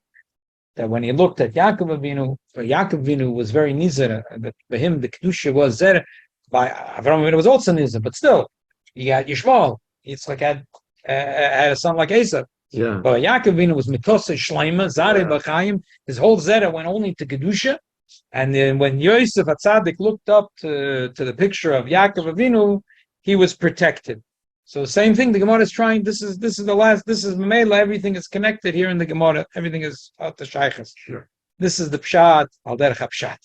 that when he looked at Yaakov Avinu was very nizar, that for him the kedusha was zer. By Avraham Avinu was also nizar, but still he got Yishmael. It's like had a son like Esav. Yeah. But Yaakov Avinu was mitose shleima zare b'chaim. His whole zera went only to kedusha. And then when Yosef HaTzadik looked up to the picture of Yaakov Avinu, he was protected. So the same thing the Gemara is trying. This is Mamela. Everything is connected here in the Gemara. Everything is out the Shaykhs. Sure. This is the Pshat al derech Pshat.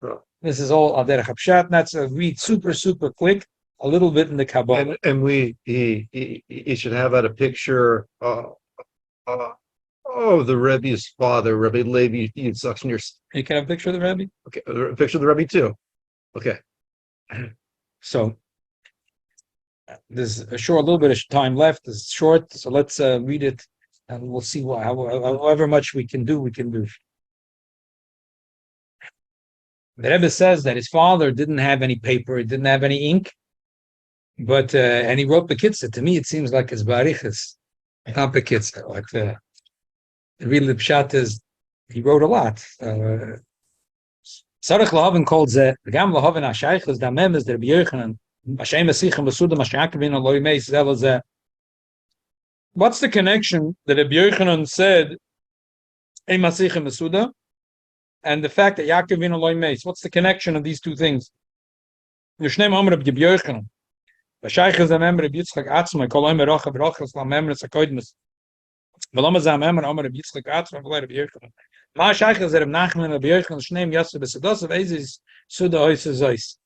Oh. This is all al derech Pshat. That's a read super quick. A little bit in the Kabbalah. And he should have out a picture of the Rebbe's father, Rebbe Levi Yitzchak. You can have a picture of the Rebbe. Okay, a picture of the Rebbe too. Okay. So there's a little bit of time left. It's short, so let's read it, and we'll see however much we can do. The Rebbe says that his father didn't have any paper, he didn't have any ink, But and he wrote Bekitza. To me, it seems like it's Barichas, not Bekitza. Like the real Pshat is he wrote a lot. Sarach Lahavin called the Gam Lahavin Ashaychas Damem is the B'Yochanan Mashem Masichem Besudam Mashakavin Aloi Meis Zelazeh. What's the connection that Rabbi Yochanan said Ein Masichem Besuda and the fact that Yaakov Aloi Meis? What's the connection of these two things? Yishneim Amr Rabbi Yochanan. B'Shaychas Damem Rabbi Yitzchak Atzmai Kol Omer Rocha B'Rochas Lamem Ritzakoidmus. V'Lama Zamem Amr Rabbi Yitzchak Atzmai V'Lai Rabbi Yochanan. Ma Shaychas Rabbi Nachman Rabbi Yochanan Shneim Yasser Besudos of Ezis Suda Ois Zois.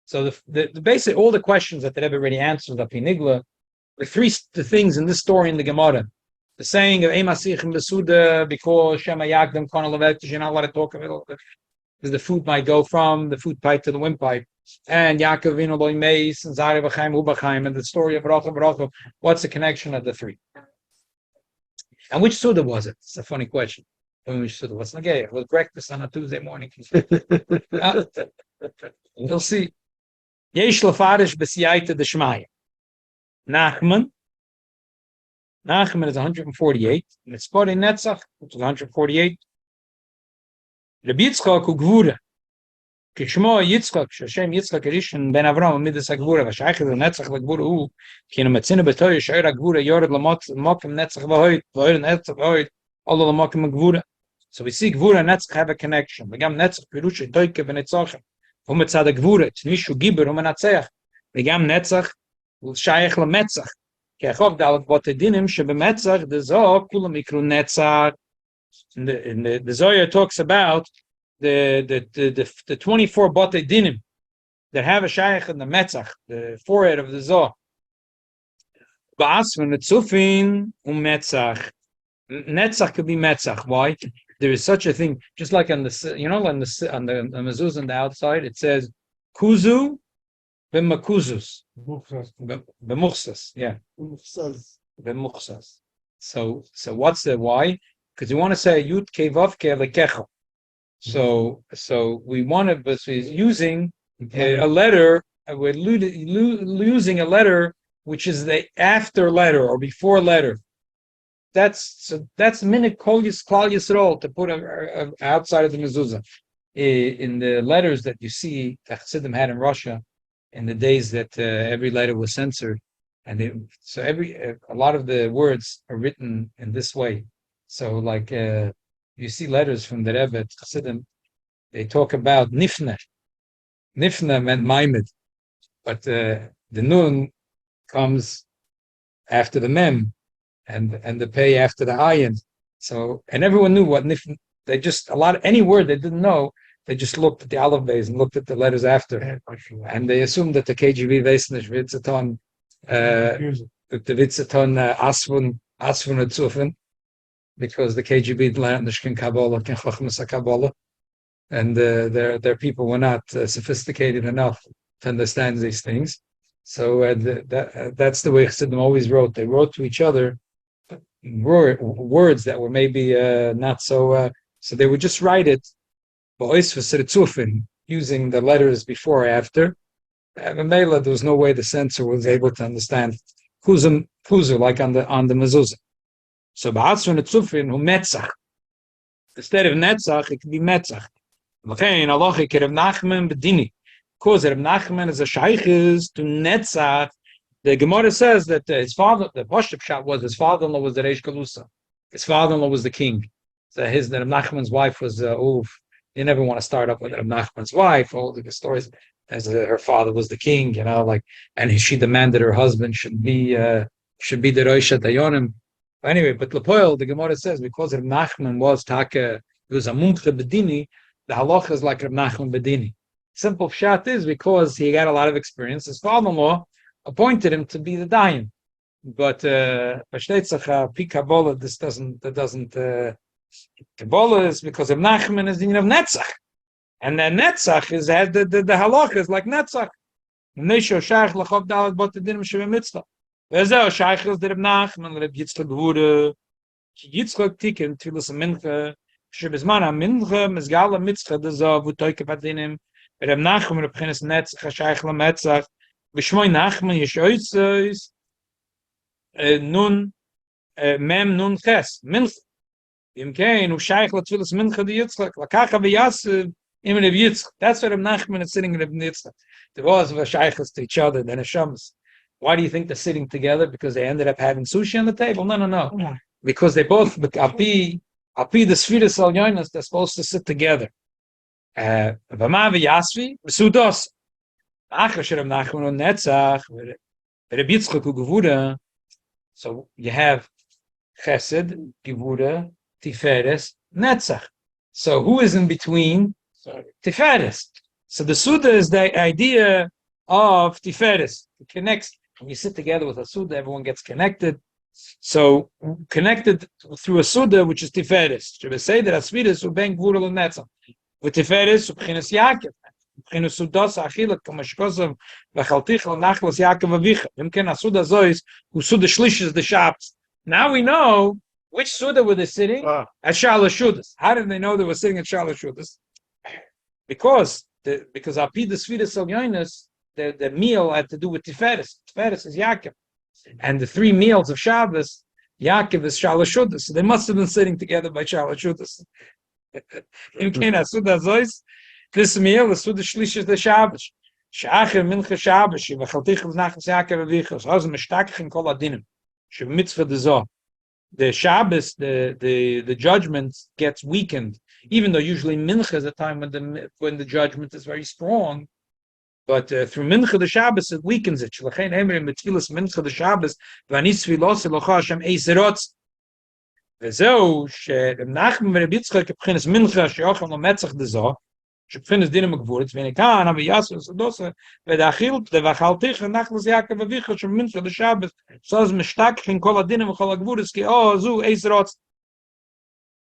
So the basic all the questions that the Rebbe already answered up in Nigla, the things in this story in the Gemara. The saying of Emasichem Besuda because Shema Yagdam Kana Levet, you're not allowed to talk about it because the food might go from the food pipe to the windpipe. And Yaakov Vino Loi Meis and Zari B'chaim Ubachaim and the story of Baruch. What's the connection of the three? And which Suda was it? It's a funny question. Which Suda was it? Okay, it was breakfast on a Tuesday morning. We'll see. Yesh Lefarish B'Siyaita D'Shmaya. Nachman is 148. And it's Spori Netzach, which is 148. Rabbi Yitzchak Ugvura. Kishmo Yitzchak, Hashem Yitzchak Erishan Ben Avram Midas Agvura. V'shayich the Netzach L'Gvura Hu. Kina Metzina B'toy Shayir Agvura Yored L'Mokim Netzach V'hoid. V'hoid Netzach V'hoid. All of L'Mokim Agvura. So we see Gvura and Netzach have a connection. V'gam Netzach Pirusha Toike V'Netzachim. V'Metzad Agvura. T'nishu Giber V'Menatzeach. V'gam Netzach Shayich L'Metzach. Kechov Dalet Botedinim Shebemetzach the Zoh Kulam Ikru Netzach. The Zohar talks about the 24 Botedinim that have a Shayich in the Metzach, the forehead of the Zohar. Ba'asvan Netzufin Metzach. Netzach could be Metzach. Why? There is such a thing, just like on the mezuzah on the outside, it says Kuzu B'makuzus. B'muchsas, yeah. B'muchsas. So what's the why? Because you want to say Yud Kevav Lekecha. So we want to, but he's using a letter. We're using a letter which is the after letter or before letter. That's minute Kol Klal Yisrael to put outside of the mezuzah. In the letters that you see that Chassidim had in Russia, in the days that every letter was censored, and a lot of the words are written in this way. So like you see letters from the Rebbe Chassidim, they talk about nifna. Nifna meant maimed, but the nun comes after the mem, and the pay after the ayin. So and everyone knew what nifna. They just any word they didn't know. They just looked at the aleph beis and looked at the letters after, and they assumed that the KGB Vesnish Vitzaton, the Vitzaton Asfun Atzufin, because the KGB learned Nishkin Kabbalah, Ken Chachmas Kabbalah, and their people were not sophisticated enough to understand these things. So that's the way Chassidim always wrote. They wrote to each other words that were maybe not so. So they would just write it. Using the letters before or after, and Mela, there was no way the censor was able to understand kuzu like on the mezuzah. So ba'atzun etzufin hu metzach. Instead of netzach, it could be metzach. L'chein alochi kerev Nachman bedini. Because Reb Nachman is a shaykhis to netzach. The Gemara says that his father, the Pashtup shot was his father-in-law was the Reish Galusa. His father-in-law was the king. So Reb Nachman's wife was you never want to start up with Reb Nachman's wife. All the stories, as her father was the king, and she demanded her husband should be the Rosh Dayanim. Anyway, but Lepoil, the Gemara says, because Reb Nachman was Taka, he was a Mumche Bedini, the halacha is like Reb Nachman Bedini. Simple pshat is because he got a lot of experience. His father-in-law appointed him to be the Dayan. But Kabbalah, this doesn't Kabbalah is because of Nachman is the of Netzach. And then Netzach has the halacha is like Netzach. Nesho Shaykh Lachov Dalet Botedinim Sheve Mitzvah. Vezeh Shaykh is the Reb Nachman, Reb Yitzchak Gvura, Yitzchak Tiken Tfilas Mincha, Shebizman HaMincha, Mizgala Mitzcha Dezav Utoike Patinim, Reb Nachman Reb Chines Netzach, Shaykh LaMetzach, B'shmoy Nachman Yeshoytzois Nun Mem Nun Ches Mincha. Im Kain Ushaych Latfilas Mincha the Yitzchak Lakacha v'Yasser Imen of Yitzchak. That's what Reb Nachman is sitting in Reb Yitzchak. There was Vashaychas to each other. Then Hashems. Why do you think they're sitting together? Because they ended up having sushi on the table? No. Because they both Api the Sfiras Al Yonas, they're supposed to sit together. V'ma v'Yasvi V'Sudos. Achas Reb Nachman on Netzach Reb Yitzchak u'Gevura. So you have Chesed, Gevura, Tiferes, Netzach. So who is in between? Tiferes. So the Suda is the idea of Tiferes. It connects. When you sit together with a Suda, everyone gets connected. So connected through a Suda, which is Tiferes. Should we say that Asvidus will bang Gvura and Netzach? With Tiferes, Ubchinas Yaakov. Ubchinas Sudos, Achilak, Kamashkosav, Vachaltichel, Nachlos Yaakov Avicha. Imken Asuda Zois, who Suda Shlish the Shabbos. Now we know which Suda were they sitting at Shalosh Shudas. How did they know they were sitting at Shalosh Shudas? Because Api the Sfiras Al Yonas, the meal had to do with Tiferes. Tiferes is Yaakov. And the 3 meals of Shabbos, Yaakov is Shalosh Shudas. So they must have been sitting together by Shalosh Shudas. This meal is Suda Shlish the Shabbos. Sha'acher Mincha Shabbos, V'chaltichel Nachlas Yaakov Avichos, Haz Meshtakich in Kol Adinim. Mitzvah the Zoh. The Shabbos, the judgment gets weakened, even though usually Mincha is a time when the judgment is very strong. But through Mincha the Shabbos it weakens it. Shlachein Emerim Betfilas Mincha the Shabbos V'anis Tfilos Elocha Hashem Eiserotz. V'zeu she'Reb Nachman v'Reb Yitzchak b'chinas Mincha she'ochel no Metzach the Zoh. שבפינס דינים הגבורץ, ונכאן, אבל יעשו סדוסה, ודאכיל, דבחלתיך, נחלס יעקב אביך, שמינך לשבת, סוז משתק, עם כל הדינים וכל הגבורץ, כי זו איס רוץ.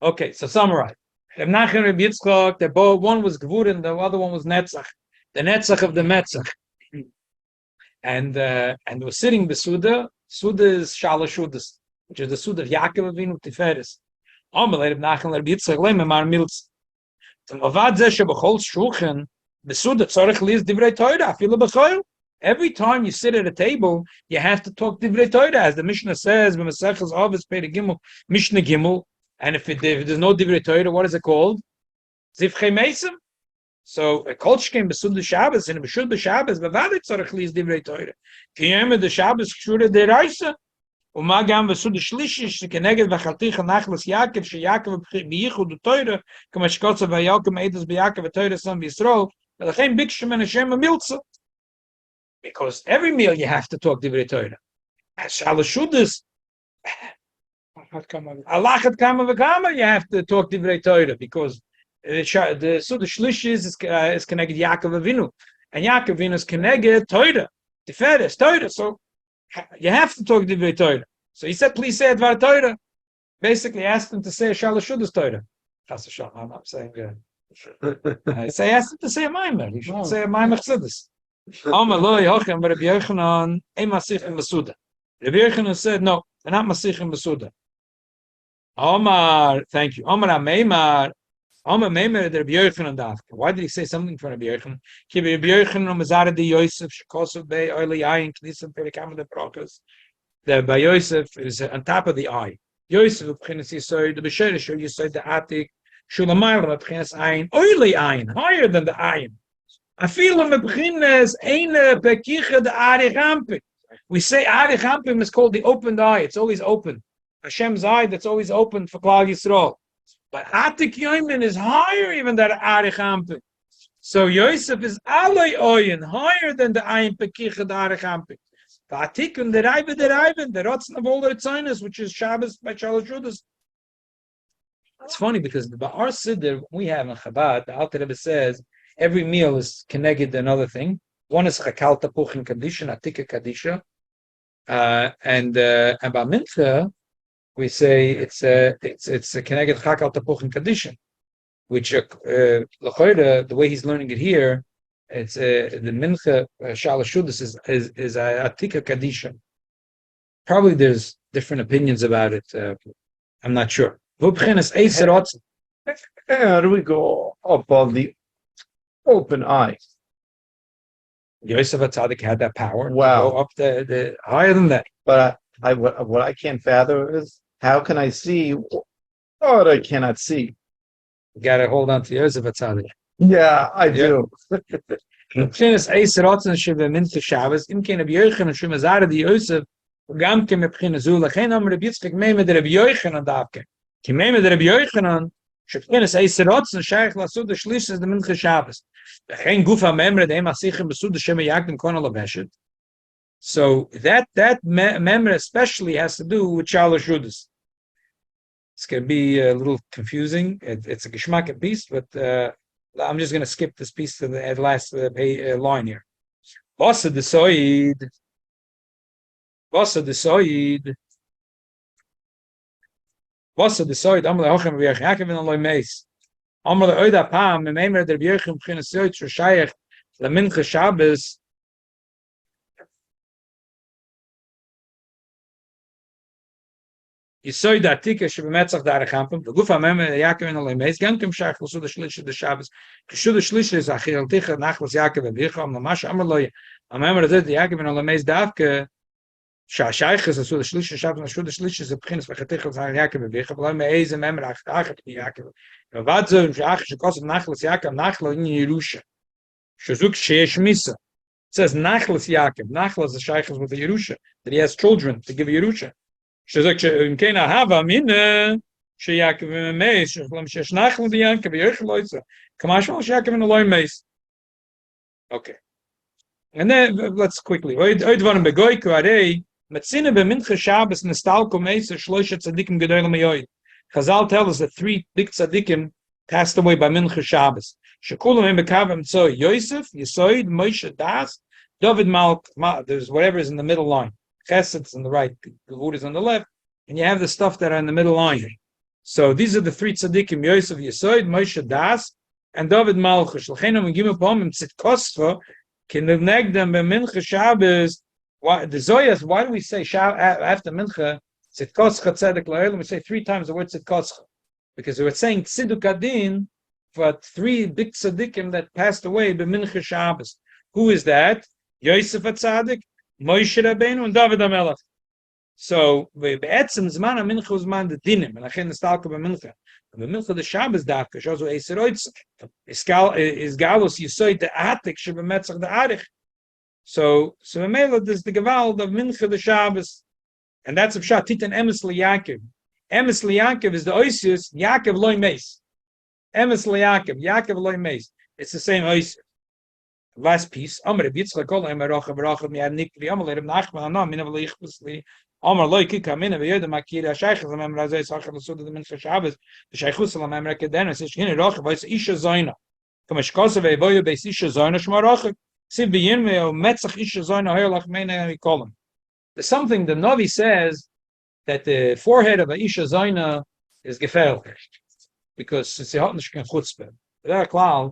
Okay, so summarize. Reb Nachman and Reb Yitzchak, they both, one was Gvur and the other one was Netzach. The Netzach of the Metzach. And we're sitting the Suda. Suda is Shalosh Shudas, which is the Suda of Yaakov Avinu Tiferes. Amalei Reb Nachman and Reb Yitzchak, leime mar milz. Every time you sit at a table, you have to talk divrei Torah, as the Mishnah says, Mishnah Gimel, and if there's no divrei Torah, what is it called? Zivchei Mesim. So a kolshkem besud Shabbos and besud Shabbos, bevadik tzarich liis divrei Torah. Kiyem the Shabbos kshura deraisa. ומה גם בסוד השלישי שכנגד וחלתיך נחלס יעקב שיעקב בייחוד התוירה כמו שקוצה ויעקב מעידס ביעקב ותוירה שם בישראל ולכן ביקשו מן השם המילצה. Because every meal you have to talk divrei Torah. Shalosh Shudas, alachat kama v'kama you have to talk divrei Torah because the Sud Shlish is connected Yaakov Avinu and Yaakov Avinu is connected Torah, Tiferes Torah. So you have to talk divrei Torah. So he said, please say Dvar Torah. Basically asked him to say Shalosh Shudas Torah. I'm not saying I asked him to say a Maimer. He should say a Maimer Chassidus. Amar lo yochem, but Rabbi Yochanan ein masichim b'suda. Rabbi Yochanan said, no, they're not masichim b'suda. Amar, thank you. Amar Meimar the Rabbi Yochanan daf. Why did he say something for Rabbi Yochanan? Ki Rabbi Yochanan Mazara de Yosef shekosov bei oili ayin knisam perikam de brokas. The by Yosef is on top of the eye. Yosef b'chinas yisoid the b'sherish yisoid the atik shulamayla b'chinas ayin oili ayin higher than the ayin. I feel him b'chinas eine bekicha the arichampik. We say arichampik is called the opened eye. It's always open. Hashem's eye that's always open for Klal Yisrael. But Atik Yoimin is higher even than Arichampik. So Yosef is Alay Oyin, higher than the Ayin Pekicha the Arichampik. The Atikun, the Raiva, the Rotzen of all the Ritzinus, which is Shabbos by Shalosh Shudas. It's funny because the Ba'ar Siddur we have in Chabad, the Alter Rebbe says, every meal is connected to another thing. One is Chakal Tapuch in Kadisha, Atika Kadisha. And by Mincha, we say it's a connected chakal tapuch and kaddish, which the way he's learning it here, it's the mincha shalosh shudas is a atika kaddish. Probably there's different opinions about it. I'm not sure. How do we go up on the open eye? Yosef Atzadik had that power. Wow. To go up the higher than that. But what I can't fathom is how can I see what I cannot see? You got to hold on to Yosef Atzadik. Yeah, I do. מבחינת עשר רוצן שבמנחה שבס, אם כן רבי יוחנן שמזר די יוסף, וגם כן מבחינת זו, לכן אמר רבי יצחק מימד רבי יוחנן דווקא. כי מימד רבי יוחנן, שבחינת עשר רוצן שייך לעשות השליש זה מנחה שבס. לכן גוף הממרה דהם השיחים בסוד השם יעקדם קונה לבשת. So that memra especially has to do with Shalosh Rudas. It's going to be a little confusing. It's a geschmack piece, but I'm just going to skip this piece to the last line here. Bossa de Soid. Bossa de Soid. Bossa de Soid. Amr le hochem v'yach yakev in aloi meis. Amr le oida pam. Memeimer der b'yochem b'chin Soid shashayach lemincha Shabbos. Yisoid atika shebemetzach da'arechampim. The guf ha-memeimer yakev in aloi meis. Gankim shach l'sud ha-shlish de Shabbos. K'shud ha-shlish is achil ticha nachlas yakev v'yicha. Am lamash amr lo ha-memeimer zet yakev in aloi meis davke. שהשייך is asur shlish Shabbos asur shlish is beginnes v'chetich zan Yaakov v'vicha v'lo me'ez memra achet Yaakov v'vad zo shach shekosov nachlas Yaakov nachlo in Yerusha shezuk sheyesh misa. It says nachlas Yaakov. Nachlas the shaykh is with the Yerusha that he has children to give Yerusha. Shezuk she'im kein ahava mina sheYaakov me'ez shechlom sheyesh nachlas Yaakov v'yirch loitza kamash mal sheYaakov in Eloi me'ez. Okay, and then let's quickly. Oid dvarim begoy kuarei. Metzina b'mincha Shabbos nestalko meisa shloisha tzadikim gedolim meyoid. Chazal tell us that 3 big tzadikim passed away by mincha Shabbos. Shekulam hem bekavim tzo Yosef, Yisoid, Moshe, Das, David Malk. There's whatever is in the middle line. Chesed's on the right, Gevurah is on the left, and you have the stuff that are in the middle line. So these are the 3 tzadikim: Yosef, Yisoid, Moshe, Das, and David Malch. Shlachenam and Gimel Pomim Tzitkosfa can negdem b'mincha Shabbos. Why the Zoyas? Why do we say after Mincha Tzidkoscha Tzedek La'olam? We say 3 times the word Tzidkoscha because we're saying Tziduk Adin for 3 big tzaddikim that passed away by Mincha Shabbos. Who is that? Yosef HaTzadik, Moshe Rabbeinu, and David HaMelech. So be'etzem zman Mincha zman the dinim, and achen nestalka b'Mincha. The Mincha the Shabbos dafka shozu eiseroitz is galus yisoid the atik shebemetzach the arich. So Mela is the Gewalt of Mincha the Shabbos, and that's a pshat titan emes liYaakov. Emes liYaakov is the oisius Yaakov loy meis. Emes liYaakov Yaakov loy meis. It's the same oisius. Last piece. Amar Yitzchak kol Amar Rochav Rochav miyad nikri Amar Reb Nachman Anam Minav leichbusli Amar loy kika Minav Yodem Akira Shaychus Amar Razay Sachar L'Sud the Mincha Shabbos the Shaychus Amar Kedenas is Hine Rochav Vayis Isha Zoyna Kamashkosa Ve'Voyu Beis Isha Zoyna Shma Rochav. There's something the Navi says that the forehead of a Isha Zaina is gefährlich because sie hat nicht kein Chutzpah. There are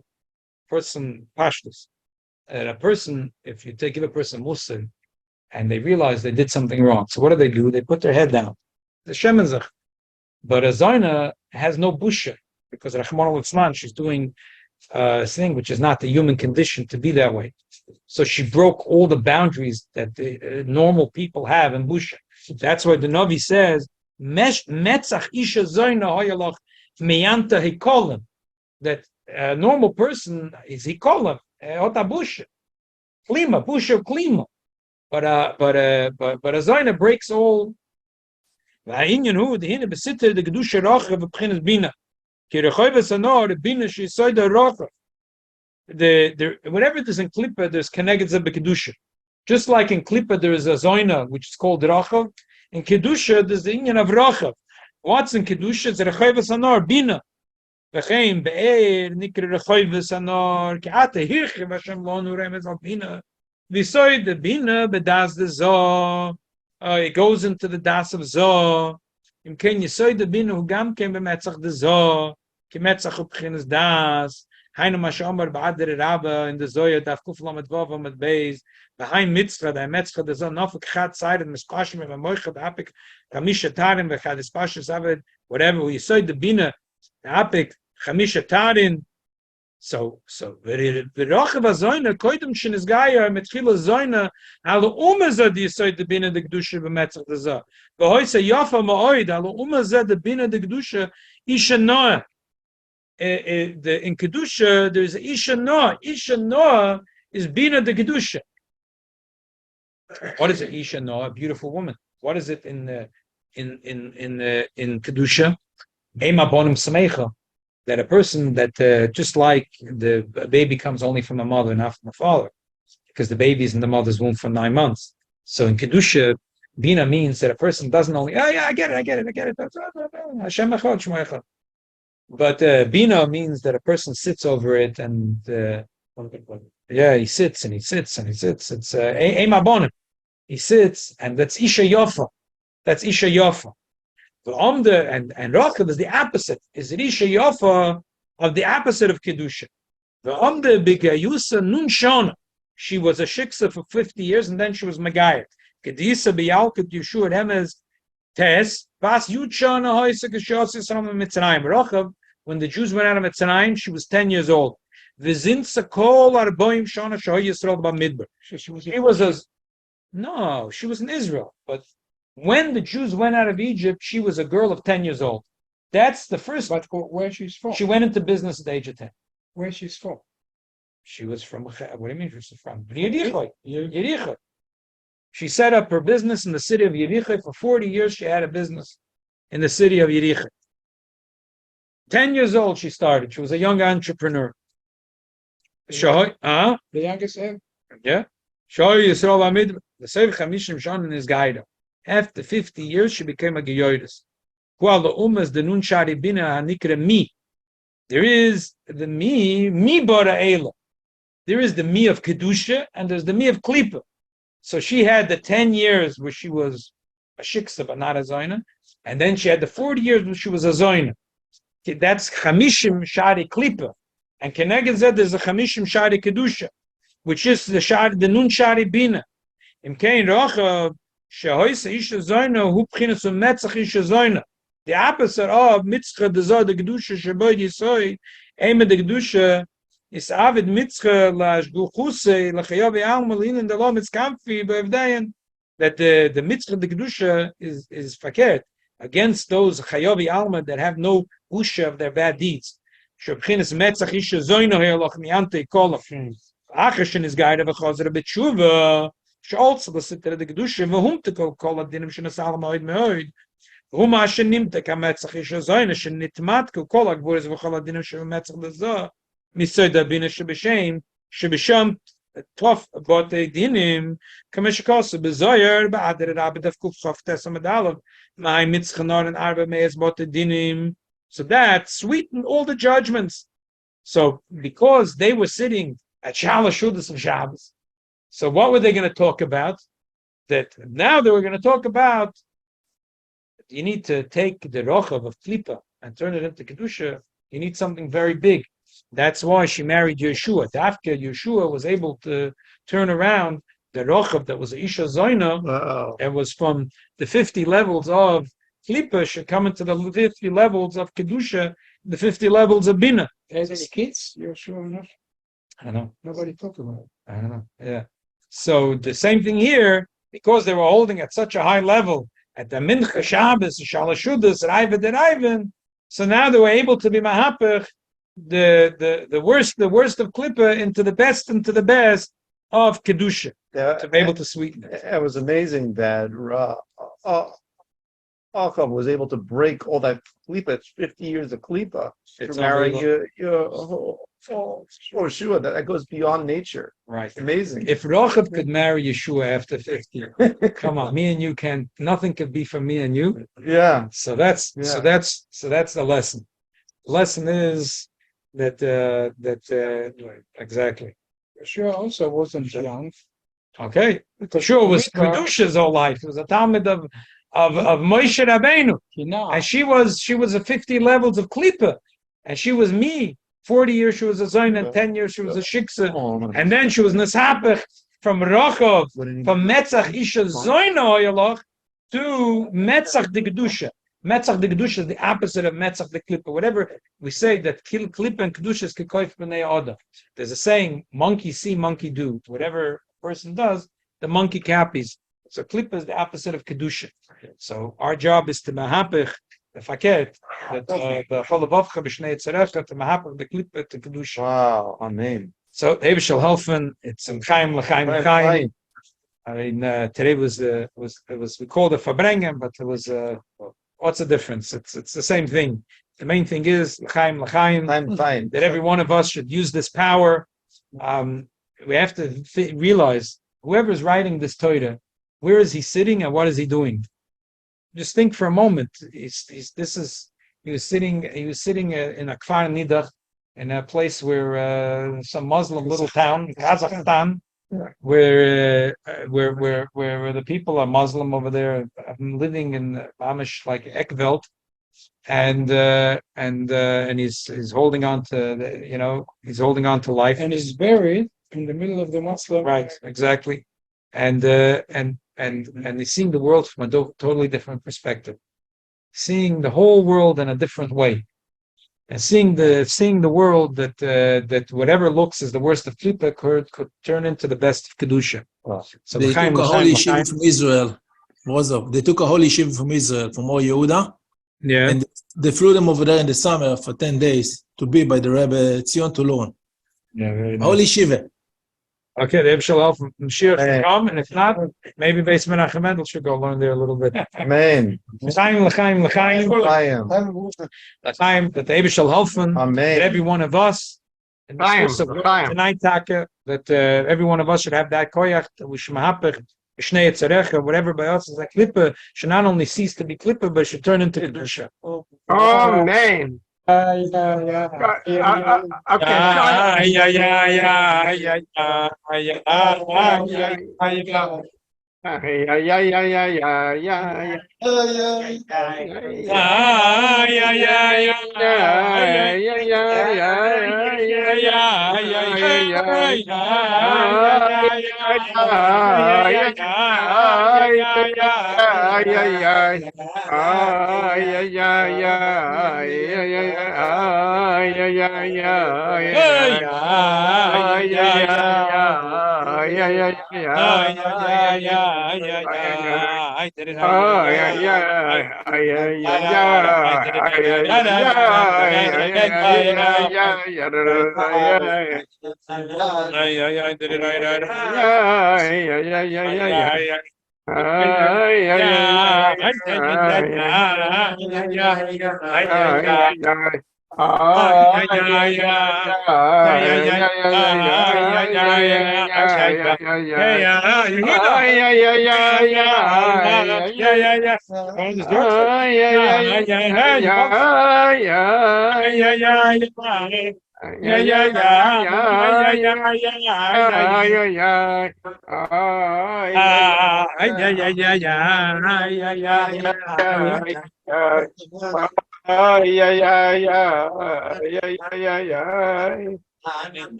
person pashtus. A person, if you give a person Muslim and they realize they did something wrong, so what do? They put their head down. The Shemenzach. But a Zaina has no busha because Rahman al-Islam, she's doing thing which is not the human condition to be that way. So she broke all the boundaries that the normal people have in Busha. That's why the Navi says, Metzach Isha Zoyna Hoyaloch Meyanta Hikolim. That a normal person is Hikolim, Ota Busha. Klima, Busha Klima. But a Zoyna breaks all. Va'inyan hu, the Hine Besitter, the Gedusha Rocha, V'pchinas Bina. Whatever there's in Klippa, there's Keneged Kedusha. Just like in Klippa, there is a Zoina, which is called Rachav. In Kedusha, there's the Inyan of Rachav. What's in Kedusha? It's Rechav Sanor, Bina. V'chein be'er, nikri Rechav Sanor, Ke'ate Hirche, Vashem Lonu Remez al Bina. V'soy the Bina, be'das the Zoh. It goes into the Das of Zoh. Im ken Yisoid the Bina who gam came b'metzach the Zoh, ki metzach ubchinas das, hainu mashamar ba'adir rabba in the Zoya daf kuf lamet vav lamet beis, behind mitzvah the metzach the Zoh nafuk chat sided mispashim and moicha ba'apik chamisha tarim v'chad ispashim saved whatever Yisoid the Bina the apik chamisha tarim. So v'rochav hazoyna koydem shenizgaya mitchila zoyna ala umazad yisoid the bina de kedusha b'metzach dezah v'hoysa yafa ma'oid ala umazad the bina de kedusha isha noah. In kedusha there's isha noah. Isha noah is bina de kedusha. What is it? Isha noah, a beautiful woman. What is it in kedusha? Ema bonim samecha. That a person that just like the baby comes only from a mother, not from a father, because the baby is in the mother's womb for 9 months. So in kedusha, bina means that a person doesn't only I get it. Hashem echad, Shema echad. But bina means that a person sits over it and he sits. It's ema bonim. He sits, and that's isha yofa. That's isha yofa. The Omda and Rachav is the opposite. Is it Isha Yofa of the opposite of Kedusha? The Omda B'Gayusa Nun Shona. She was a shiksa for 50 years and then she was Megayat. Kedisa B'Yalkut Yeshua Remez Tes Bas Yud Shona Hoysa K'Shos Yisrael Mitzrayim. Rachav, when the Jews went out of Mitzrayim, she was 10 years old. V'zin Sakol Arboim Shona Shoy Yisrael B'Midbar. She was in Israel, but when the Jews went out of Egypt, she was a girl of 10 years old. That's the first. But where she's from? She went into business at the age of 10. Where she's from? She was from, what do you mean she was from? Yericho. She set up her business in the city of Yericho. For 40 years, she had a business in the city of Yericho. 10 years old, she started. She was a young entrepreneur. The youngest ever? Yeah. Shoy Yisrael Amid, the Sev Chamishim Shon in his guide. After 50 years, she became a Geyoidus. There is the mi bara Eila. There is the mi of Kedusha, and there's the mi of Klipa. So she had the 10 years where she was a shiksa, but not a zoyna. And then she had the 40 years where she was a zoyna. That's Chamishim Shari Klipa. And Keneged Zed, there's a Chamishim Shari Kedusha, which is the Nun Shari Bina. Imkein Rocha, the opposite of mitzcha dezah the kedusha sheboy yisoy ema the kedusha is avid mitzcha lashguchuse lachayav almalin and the law mitzkamfi bevdayan that the mitzcha the kedusha is fakert against those chayav alma that have no usha of their bad deeds. Shebchinas metzach isha zoyno he'aloch miante kolach achashin is guide of a chazer b'tshuva. She also solicited the kedusha v'hum to call adinim shenasalam oid meoid. Huma shenimte kametzach isha zoyna shenitmat kol agvuris v'chol adinim shemetzach lezah misoy dabina shebeshem shebesham tof bote dinim kameshkos bezoyer ba'ader rabbe dafkuf chof tesamadav my mitzchanor and arba meis bote dinim. So that sweetened all the judgments. So because they were sitting at Shalosh Shudas of Shabbos. So what were they going to talk about? That now they were going to talk about, you need to take the rochav of Klipa and turn it into Kedusha. You need something very big. That's why she married Yeshua. After Yeshua was able to turn around the rochav that was Isha Zoyna, and was from the 50 levels of Klipa should come into the 50 levels of Kedusha, the 50 levels of Bina. Has any kids? You're sure enough? I don't know. Nobody talked about it. I don't know. Yeah. So the same thing here, because they were holding at such a high level at the Mincha Shabbos, Shalashudas, Raiva de Raivan, so now they were able to be Mahapach, the worst of Klippa into the best of Kedusha, to be able to sweeten it. It was amazing that Achav was able to break all that klipa. It's 50 years of klipa to It's marry unbelievable. Yeshua. That goes beyond nature. Right. Amazing. If Rochav could marry Yeshua after 50, come on, me and you can. Nothing could be for me and you. Yeah. So that's the lesson. The lesson is that exactly. Yeshua also wasn't young. Okay, sure, it was Kedusha's whole life. It was a Talmud of Moshe Rabbeinu, and she was a 50 levels of Klipa, and she was me. 40 years she was a Zayn, and 10 years she was a Shiksa, and then she was Nesapech from Rochov, from Metzach Isha Zoyna Oyaloch to Metzach de Kedusha. Metzach the Kedusha is the opposite of Metzach the Klippa. Whatever we say that Klippa and Kedusha is Kekoif B'nei Oda. There's a saying, monkey see, monkey do. Whatever a person does, the monkey copies. So Klippa is the opposite of Kedusha. So our job is to mahapich the faket, that the Chof Av Farbrengen b'shnei Tzerecha, to mahapich the Klippa to Kedusha. Wow, amen. So Eber shall helfen. It's in Chaim l'chaim l'chaim. I mean, today was we called it Farbrengen, but it was what's the difference? It's the same thing. The main thing is l'chaim l'chaim, Fine. that every one of us should use this power. We have to realize whoever is writing this Torah, where is he sitting and what is he doing? Just think for a moment. He was sitting in a Kfar Nidach, in a place where some Muslim little town, Kazakhstan, where the people are Muslim over there. I'm living in Amish like Ekveld, and he's holding on to he's holding on to life, And he's buried in the middle of the Muslim. right, exactly, and he's seeing the world from a totally different perspective, seeing the whole world in a different way. And seeing the world that whatever looks as the worst of Klippa could turn into the best of Kedusha. So They l'chaim, took a l'chaim, holy l'chaim. yeshiva from Israel. They took a holy yeshiva from Israel, from Or Yehuda, Yeah. and they flew them over there in the summer for 10 days to be by the Rebbe Tzion to learn. Yeah, very nice. Holy yeshiva. Okay, the Ebshel Elf from Mashiach Hey. should come, and if not, maybe Beis Menachem Mendel should go learn there a little bit. Amen. L'chaim, l'chaim, l'chaim. I am. L'chaim, that the Ebshel helfen, that Amen. every one of us, in the course of tonight, Taka, that every one of us should have that koyach, that we should mahapech, b'shnei Tzerecha, whatever by us is like Klippa, should not only cease to be Klippa, but should turn into Kedusha. Amen. Okay,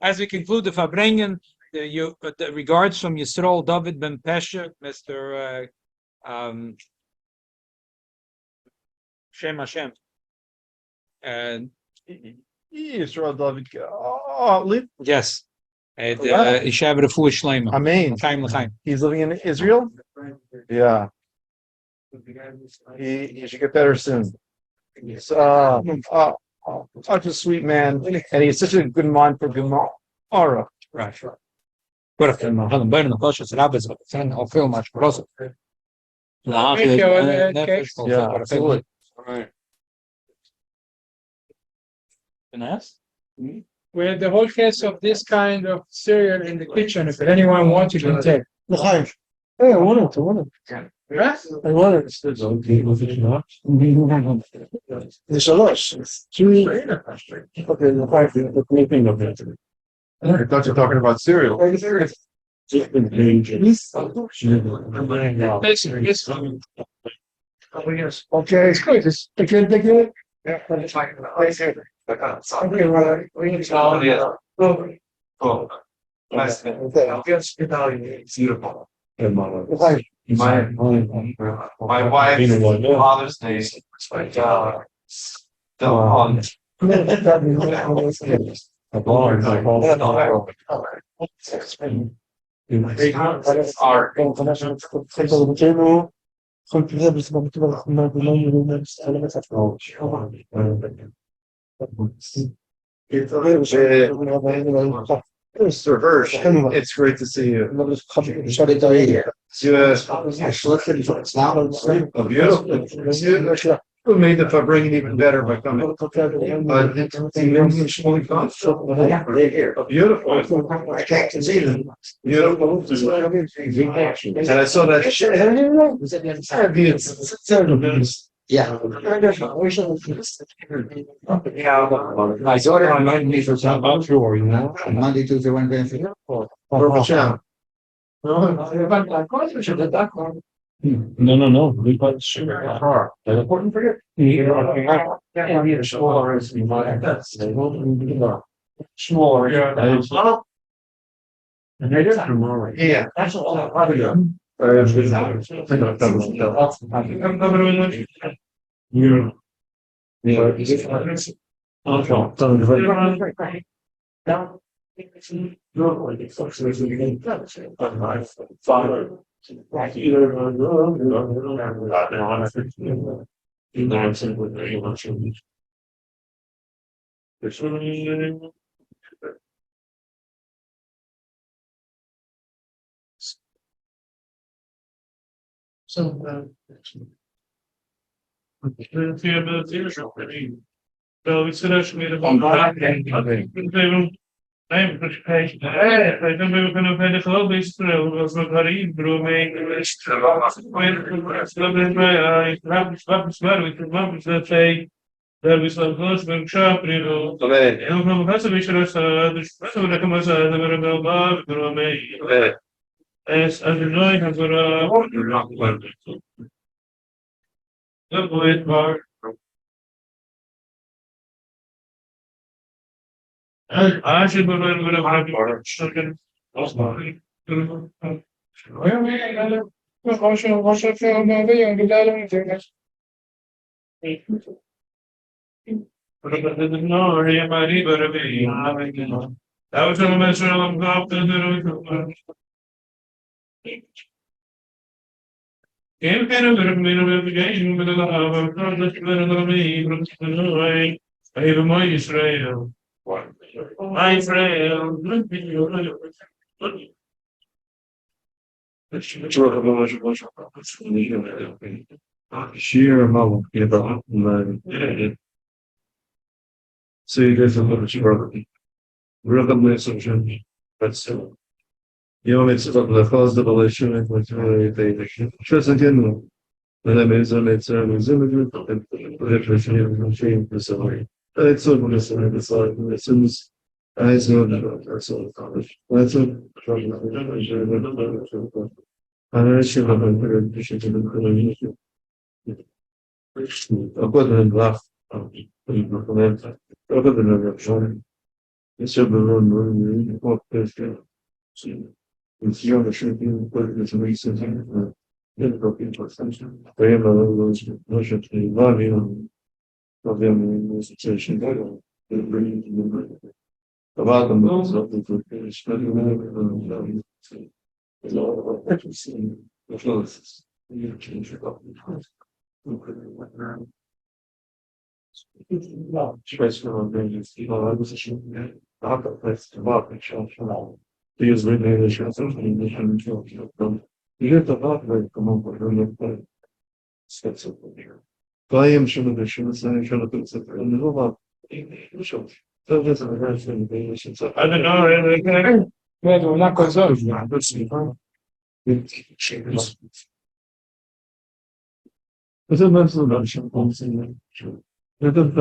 As we conclude the Farbrengen, the regards from Yisrael David ben Pesha, Mr. Shem Hashem, and Yisrael David. Oh, yes, Ishav Refuah Shleima. Amen. L'chaim, l'chaim. He's living in Israel? Yeah. He should get better soon. He's such a sweet man, and he's such a good mind for Gemara. Right. Good film. I'm burning the flesh. It's rabbis, but it's an film much closer. Yeah, absolutely. We had the whole case of this kind of cereal in the kitchen. If anyone wants, you can take. L'chaim. Hey, I want it. I wanted. זה שלוש. אוקיי, זה פייב. I thought you were talking about cereal. Okay, it's good. It's good. They good. Okay, well, we need to. Beautiful. My wife's Father's Day is still on. Art. Mr. Hirsch, it's great to see you. Oh, beautiful. Who made the Farbrengen even better by coming? Beautiful. I can't see them. Beautiful. And I saw that. Yeah. My daughter reminded me for some offshore, you know? Monday, Tuesday, Wednesday. No. We got sugar car. That's important for you. Smaller. And they just tomorrow. Yeah. That's all I probably do. You. Wel, we zullen ze weer van neem participation. I don't know if I'm going to go this through. Was not very brewing. That say there was some close shop, you know. And from the conservation, the commercial, the variable bar, the as I know, have got the poet bar. I should be very good at my children. Well, what's your film movie? And get out of it. No, I am a river. That was a measure of God. Came kind of a minute of the game, but I'm not just little me, but I have my Israel. My Israel, Sheer amount of so you guys are going to struggle. Rhythm assumption, but still. You know, it's about the cause of the relation, which they just again. Then I made some image and the change facility. It's so good, it's like as soon as I know that that's all college. That's a trouble. And I should have been very efficient in the community. I've got an left. Other than a showing. It's a balloon, what there's it's young, it should be put in some reason. Difficult people, they have a those notion to the value of them in the situation. They bring about the most of the because we made a chance of you get the heart rate come on for her steps up here. I am sure that she was saying, sure that it's a little lot. So there's a very thing. I don't know. Well, we're not going to. 그래서 말씀 나오신 공생님. 그래도